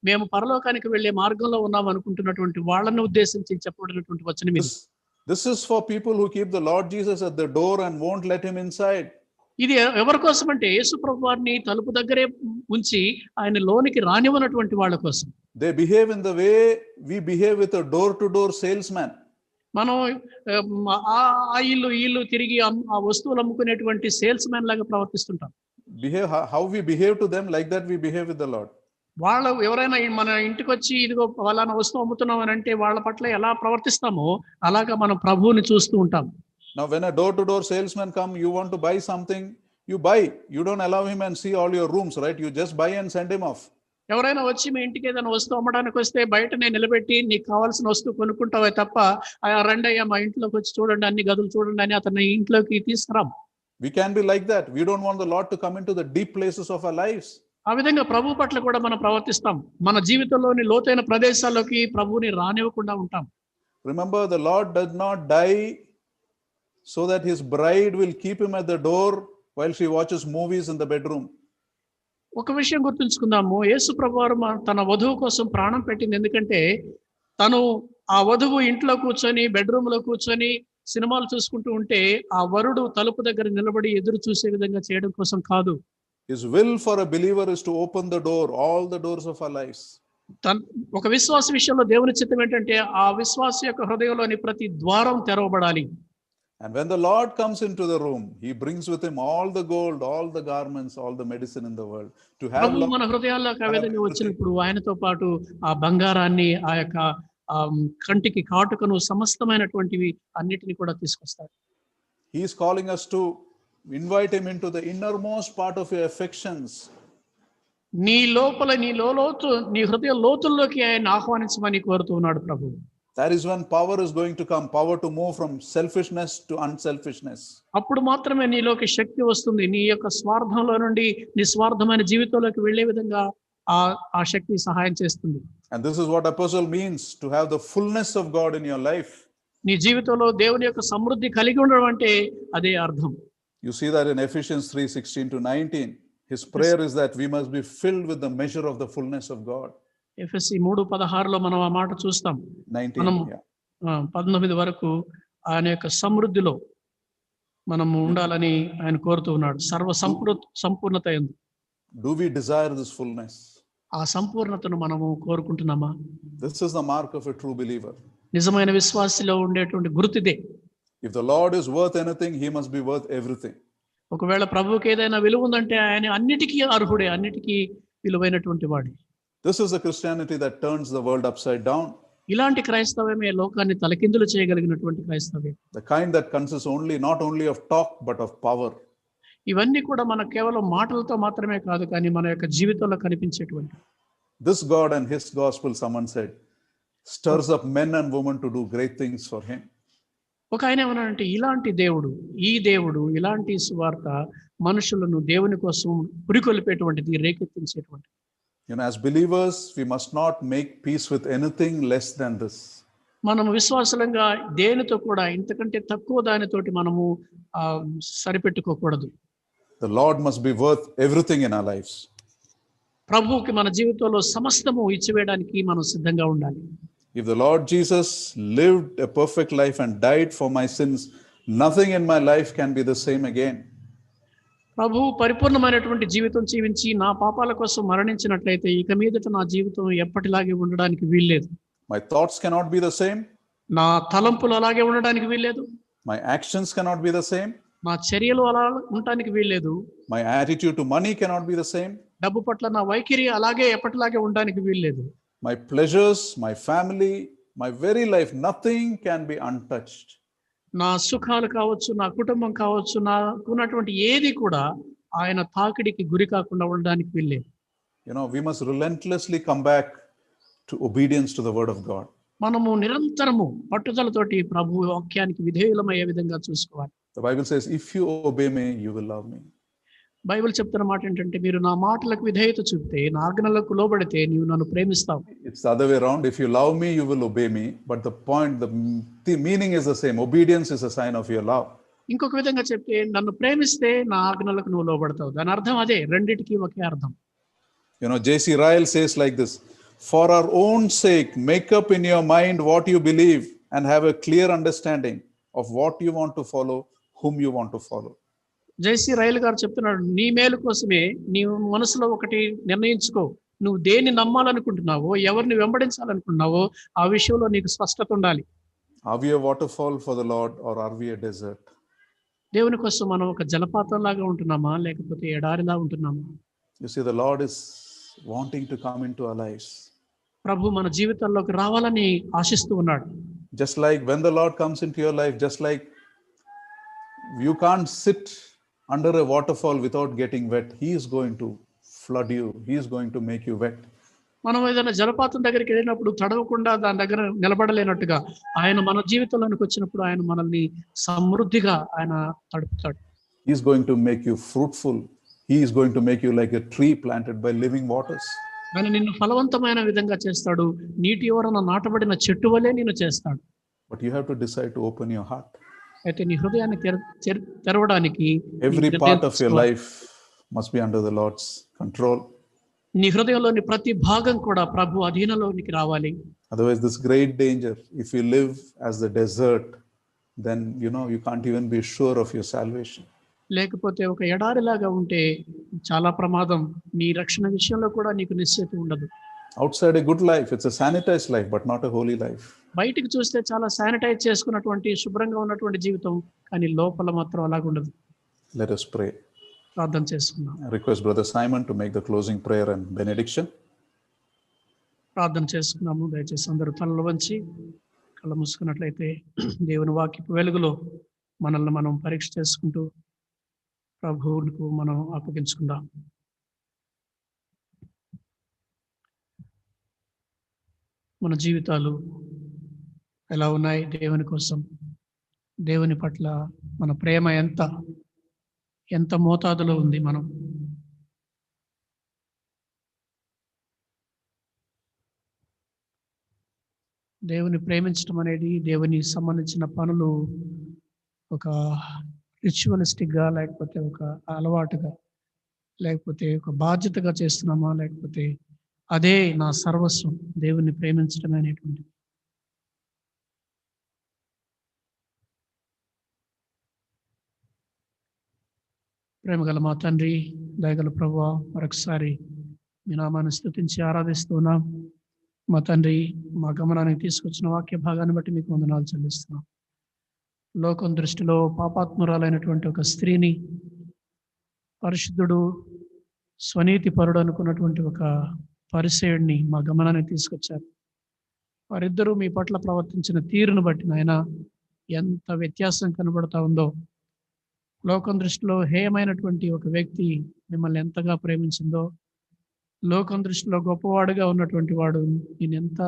మేము పరలోకానికి వెళ్లే మార్గంలో ఉన్నాం అనుకుంటున్నటువంటి వాళ్ళని ఉద్దేశించి చెప్పబడినటువంటి వచనం ఇది. This is for people who keep the Lord Jesus at the door and won't let him inside. ఇది ఎవరి కోసం అంటే యేసు ప్రభువారిని తలుపు దగ్గరే ఉంచి ఆయన లోనికి రానివ్వనటువంటి వాళ్ళ కోసం. They behave in the way we behave with a door-to-door salesman. మనం ఆ ఇల్లు తిరిగి ఆ వస్తువులు అమ్ముకునేటువంటి సేల్స్ మ్యాన్ లాగా ప్రవర్తిస్తుంటాం. How we behave to them, like that we behave with the Lord. వాళ్ళు ఎవరైనా మన ఇంటికి వచ్చి ఇదిగో ఫలానా వస్తువు అమ్ముతున్నాం అని అంటే వాళ్ళ పట్ల ఎలా ప్రవర్తిస్తామో అలాగా మనం ప్రభువుని చూస్తూ ఉంటాం. Now when a door-to-door salesman come, you want to buy something, you buy. You don't allow him and see all your rooms, right? You just buy and send him off. ఎవరైనా వచ్చి మీ ఇంటికి ఏదైనా వస్తువు అమ్మడానికి వస్తే బయటనే నిలబెట్టి నీకు కావాల్సిన వస్తువు కొనుక్కుంటావే తప్ప రండి అయ్యా మా ఇంట్లోకి వచ్చి చూడండి, అన్ని గదులు చూడండి అని అతన్ని ఇంట్లోకి తీసుకురాం. We can be like that. We don't want the Lord to come into the deep places of our lives. ఆ విధంగా ప్రభు పట్ల కూడా మనం ప్రవర్తిస్తాం. మన జీవితంలోని లోతైన ప్రదేశాల్లోకి ప్రభువుని రానివ్వకుండా ఉంటాం. Remember, the Lord does not die so that his bride will keep him at the door while she watches movies in the bedroom. ఒక విషయం గుర్తుంచుకుందాము, యేసు ప్రభువారు తన వధువు కోసం ప్రాణం పెట్టింది ఎందుకంటే తను ఆ వధువు ఇంట్లో కూర్చొని బెడ్రూమ్ లో కూర్చొని సినిమాలు చూసుకుంటూ ఉంటే ఆ వరుడు తలుపు దగ్గర నిలబడి ఎదురు చూసే విధంగా చేయడం కోసం కాదు. His will for a believer is to open the door, all the doors of our lives. ఒక విశ్వాస విషయంలో దేవుని చిత్తం ఏంటంటే ఆ విశ్వాస యొక్క హృదయంలోని ప్రతి ద్వారం తెరవబడాలి. And when the Lord comes into the room, he brings with him all the gold, all the garments, all the medicine in the world. To have మన హృదయాల్లోకి ఆ విధంగా వచ్చినప్పుడు ఆయనతో పాటు ఆ బంగారాన్ని, ఆ యొక్క కంటికి కాటుకను, సమస్తమైనటువంటివి అన్నిటిని కూడా తీసుకొస్తాడు. He is calling us to invite him into the innermost part of your affections. నీ లోపల నీ హృదయ లోతుల్లోకి ఆయన ఆహ్వానించమని కోరుతున్నాడు ప్రభు. That is when power is going to come, power to move from selfishness to unselfishness. అప్పుడు మాత్రమే నీలోకి శక్తి వస్తుంది. నీ యొక్క స్వార్థంలో నుండి నిస్వార్థమైన జీవితంలోకి వెళ్లే విధంగా ఆ శక్తి సహాయం చేస్తుంది. And this is what apostle means, to have the fullness of God in your life. నీ జీవితంలో దేవుని యొక్క సమృద్ధి కలిగి ఉండడం అంటే అదే అర్థం. You see that in Ephesians 3:16 to 19. His prayer is that we must be filled with the measure of the fullness of God. ఎఫెసీ 3:16లో మనం ఆ మాట చూస్తాం. 19 వరకు ఆయన యొక్క సమృద్ధిలో మనం ఉండాలని ఆయన కోరుతూ ఉన్నాడు. సర్వ సంపూర్ణత యందు. Do we desire this fullness? ఆ సంపూర్ణతను మనము కోరుకుంటున్నామా? This is the mark of a true believer. నిజమైన విశ్వాసిలో ఉండేటువంటి గుర్తిదే. If the Lord is worth anything, he must be worth everything. ఒకవేళ ప్రభువుకి ఏదైనా విలువ ఉందంటే ఆయన అన్నిటికీ అర్హుడే, అన్నిటికీ విలువైనటువంటి వాడు. This is the Christianity that turns the world upside down. ఇలాంటి క్రైస్తవమే లోకాన్ని తలకిందులు చేయగలిగినటువంటి క్రైస్తవ్యం. The kind that consists not only of talk but of power. ఇవన్నీ కూడా మనకు కేవలం మాటలతో మాత్రమే కాదు, కానీ మన యొక్క జీవితంలో కనిపించేటువంటి. This God and his gospel, someone said, stirs up men and women to do great things for him. ఒక ఆయన ఏమన్నాడంటే, ఇలాంటి దేవుడు, ఈ దేవుడు, ఇలాంటి సువార్త మనుషులను దేవుని కోసం పురికొల్పేటువంటిది, రేకెత్తించేటువంటిది. As believers, we must not make peace with anything less than this. మనం విశ్వాసులంగా దేనితో కూడా ఇంతకంటే తక్కువ దానితోటి మనము సరిపెట్టుకోకూడదు. The Lord must be worth everything in our lives. ప్రభువుకి మన జీవితంలో సమస్తము ఇచ్చివేయడానికి మనం సిద్ధంగా ఉండాలి. If the Lord Jesus lived a perfect life and died for my sins, nothing in my life can be the same again. ప్రభు పరిపూర్ణమైనటువంటి జీవితం జీవించి నా పాపాల కోసం మరణించినట్లయితే ఇక మీదట నా జీవితం ఎప్పటిలాగే ఉండడానికి వీల్లేదు. My thoughts cannot be the same. నా తలంపులు అలాగే ఉండడానికి వీల్లేదు. My actions cannot be the same. నా చర్యలు అలా ఉండడానికి వీల్లేదు. My attitude to money cannot be the same. డబ్బు పట్ల నా వైఖరి అలాగే ఎప్పటిలాగే ఉండడానికి వీల్లేదు. My pleasures, my family, my very life, nothing can be untouched. నా సుఖాలు కావచ్చు, నా కుటుంబం కావచ్చు, నాకున్నటువంటి ఏది కూడా ఆయన తాకిడికి గురి కాకుండా ఉండడానికి వీల్లేదు. We must relentlessly come back to obedience to the word of God. మనము నిరంతరము పట్టుదలతోటి ప్రభు వాక్యానికి విధేయులమయ్యే విధంగా చూసుకోవాలి. The Bible says, if you obey me, you will love me. Bible చెప్తున్న మాట ఏంటంటే, మీరు నా మాటలకు విధేయత చూపితే, నా ఆజ్ఞలకు లోబడితే నీవు నన్ను ప్రేమిస్తావు. It's the other way around. If you love me, you will obey me. But the meaning is the same. Obedience is a sign of your love. ఇంకొక విధంగా చెప్తే, నన్ను ప్రేమిస్తే నా ఆజ్ఞలకు నువ్వు లోబడతావు. దాని అర్థం అదే, రెండిటికి ఒకే అర్థం. J.C. Ryle says like this: for our own sake, make up in your mind what you believe and have a clear understanding of what you want to follow, whom you want to follow. JC rail గారు చెప్తున్నాడు, నీ మేలు కోసమే నీవు మనసులో ఒకటి నిర్ణయించుకో. నువ్వు దేన్ని నమ్మాలనుకుంటున్నావో, ఎవరిని వెంబడించాలనుకుంటున్నావో ఆ విషయంలో నీకు స్పష్టత ఉండాలి. Are we a waterfall for the Lord or are we a desert? దేవుని కోసం మనం ఒక జలపాతం లాగా ఉంటున్నామా, లేకపోతే ఎడారిలా ఉంటున్నామా? You see, the Lord is wanting to come into our lives. ప్రభు మన జీవితాల్లోకి రావాలని ఆశిస్తూ ఉన్నాడు. Just like when the Lord comes into your life, just like you can't sit under a waterfall without getting wet. He is going to flood you. He is going to make you wet. మనం ఏదైనా జలపాతం దగ్గరికి వెళ్ళినప్పుడు తడవకుండా దాని దగ్గర నిలబడలేనట్టుగా ఆయన మన జీవితంలోనికి వచ్చినప్పుడు ఆయన మనల్ని సమృద్ధిగా ఆయన తడుపుతాడు. He is going to make you fruitful. He is going to make you like a tree planted by living waters. ఆయన నిన్ను ఫలవంతమైన విధంగా చేస్తాడు. నీటి ఓరన నాటబడిన చెట్టు వలె నిన్ను చేస్తాడు. But you have to decide to open your heart. అయితే నీ హృదయాన్ని తెరవడానికి every part of your life must be under the Lord's control. నీ హృదయంలోని ప్రతి భాగం కూడా ప్రభు అధీనంలోనికి రావాలి. Otherwise this great danger, if you live as the desert, then you can't even be sure of your salvation. లేకపోతే ఒక ఎడారిలాగా ఉంటే చాలా ప్రమాదం. నీ రక్షణ విషయంలో కూడా నీకు నిశ్చయత ఉండదు. Outside a good life, it's a sanitized life but not a holy life. బయటికి చూస్తే చాలా శానిటైజ్ చేసుకున్నటువంటి శుభ్రంగా ఉన్నటువంటి జీవితం, కానీ లోపల మాత్రం అలాగ ఉండదు. Let us pray. ప్రార్థన చేసుకుందాం. I request Brother Simon to make the closing prayer and benediction. ప్రార్థన చేసుకుందాము. దయచేసి అందరూ తలలు వంచి కళ్ళు మూసుకున్నట్లయితే దేవుని వాక్యపు వెలుగులో మనల్ని మనం పరీక్ష చేసుకుంటూ ప్రభువుకు మనం అప్పగించుకుందాం. మన జీవితాలు ఎలా ఉన్నాయి దేవుని కోసం? దేవుని పట్ల మన ప్రేమ ఎంత మోతాదులో ఉంది? మనం దేవుని ప్రేమించడం అనేది, దేవుని సంబంధించిన పనులు ఒక రిచువలిస్టిక్గా, లేకపోతే ఒక అలవాటుగా, లేకపోతే ఒక బాధ్యతగా చేస్తున్నామా, లేకపోతే అదే నా సర్వస్వం దేవుని ప్రేమించడం అనేటువంటి. ప్రేమగల మా తండ్రి, దయగల ప్రభువా, మరొకసారి మీ నామాన్ని స్తుతించి ఆరాధిస్తున్నాం. మా తండ్రి, మా గమనానికి తీసుకొచ్చిన వాక్య భాగాన్ని బట్టి మీకు వందనాలు చెల్లిస్తున్నాం. లోకం దృష్టిలో పాపాత్మురాలైనటువంటి ఒక స్త్రీని పరిశుద్ధుడు, స్వనీతి పరుడు అనుకున్నటువంటి ఒక పరిసేయుడిని మా గమనానికి తీసుకొచ్చారు. వారిద్దరూ మీ పట్ల ప్రవర్తించిన తీరును బట్టి నాయన ఎంత వ్యత్యాసం కనబడతా ఉందో. లోకం దృష్టిలో హేయమైనటువంటి ఒక వ్యక్తి మిమ్మల్ని ఎంతగా ప్రేమించిందో, లోకం దృష్టిలో గొప్పవాడుగా ఉన్నటువంటి వాడు నేను ఎంత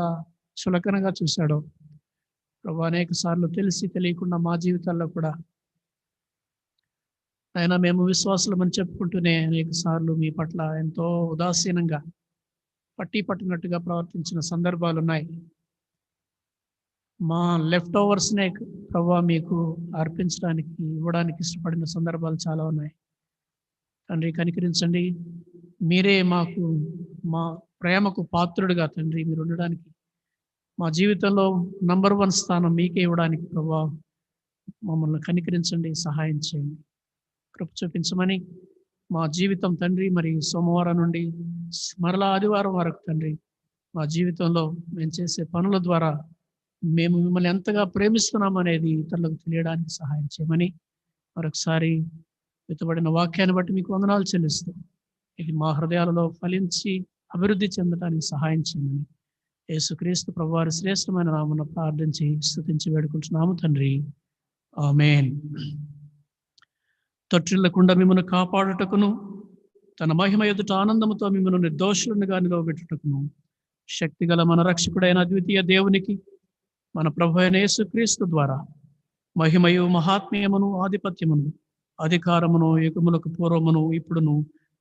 చులకనగా చూశాడో ప్రభు, అనేక సార్లు తెలిసి తెలియకుండా మా జీవితాల్లో కూడా ఆయన మేము విశ్వాసులమని చెప్పుకుంటూనే అనేక సార్లు మీ పట్ల ఎంతో ఉదాసీనంగా పట్టి పట్టినట్టుగా ప్రవర్తించిన సందర్భాలు ఉన్నాయి. మా లెఫ్ట్ ఓవర్స్నే ప్రభు మీకు అర్పించడానికి, ఇవ్వడానికి ఇష్టపడిన సందర్భాలు చాలా ఉన్నాయి. తండ్రి కనికరించండి. మీరే మాకు మా ప్రేమకు పాత్రుడిగా తండ్రి మీరు ఉండడానికి, మా జీవితంలో నంబర్ 1 స్థానం మీకే ఇవ్వడానికి ప్రభు మమ్మల్ని కనికరించండి, సహాయం చేయండి, కృప చూపించమని మా జీవితం తండ్రి మరి సోమవారం నుండి మరలా ఆదివారం వరకు తండ్రి మా జీవితంలో మేము చేసే పనుల ద్వారా మేము మిమ్మల్ని ఎంతగా ప్రేమిస్తున్నాం అనేది ఇతరులకు తెలియడానికి సహాయం చేయమని మరొకసారి వెతబడిన వాక్యాన్ని బట్టి మీకు వందనాలు చెల్లిస్తూ ఇది మా హృదయాలలో ఫలించి అభివృద్ధి చెందడానికి సహాయం చేయమని యేసుక్రీస్తు ప్రభువారి శ్రేష్టమైన నామమున ప్రార్థించి స్తుతించి వేడుకుంటున్నాము తండ్రి. ఆమేన్. తొట్టిల్లకుండా మిమ్మల్ని కాపాడుటకును తన మహిమ ఎదుట ఆనందముతో మిమ్మల్ని నిర్దోషులుగా నిలవబెట్టుటకును శక్తిగల మన రక్షకుడైన అద్వితీయ దేవునికి మన ప్రభు అయిన యేసుక్రీస్తు ద్వారా మహిమయు మహాత్మ్యమును ఆధిపత్యమును అధికారమును యుగములకు పూర్వమును ఇప్పుడును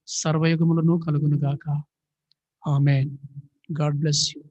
సర్వయుగములను కలుగునుగాక. ఆమేన్. God bless you.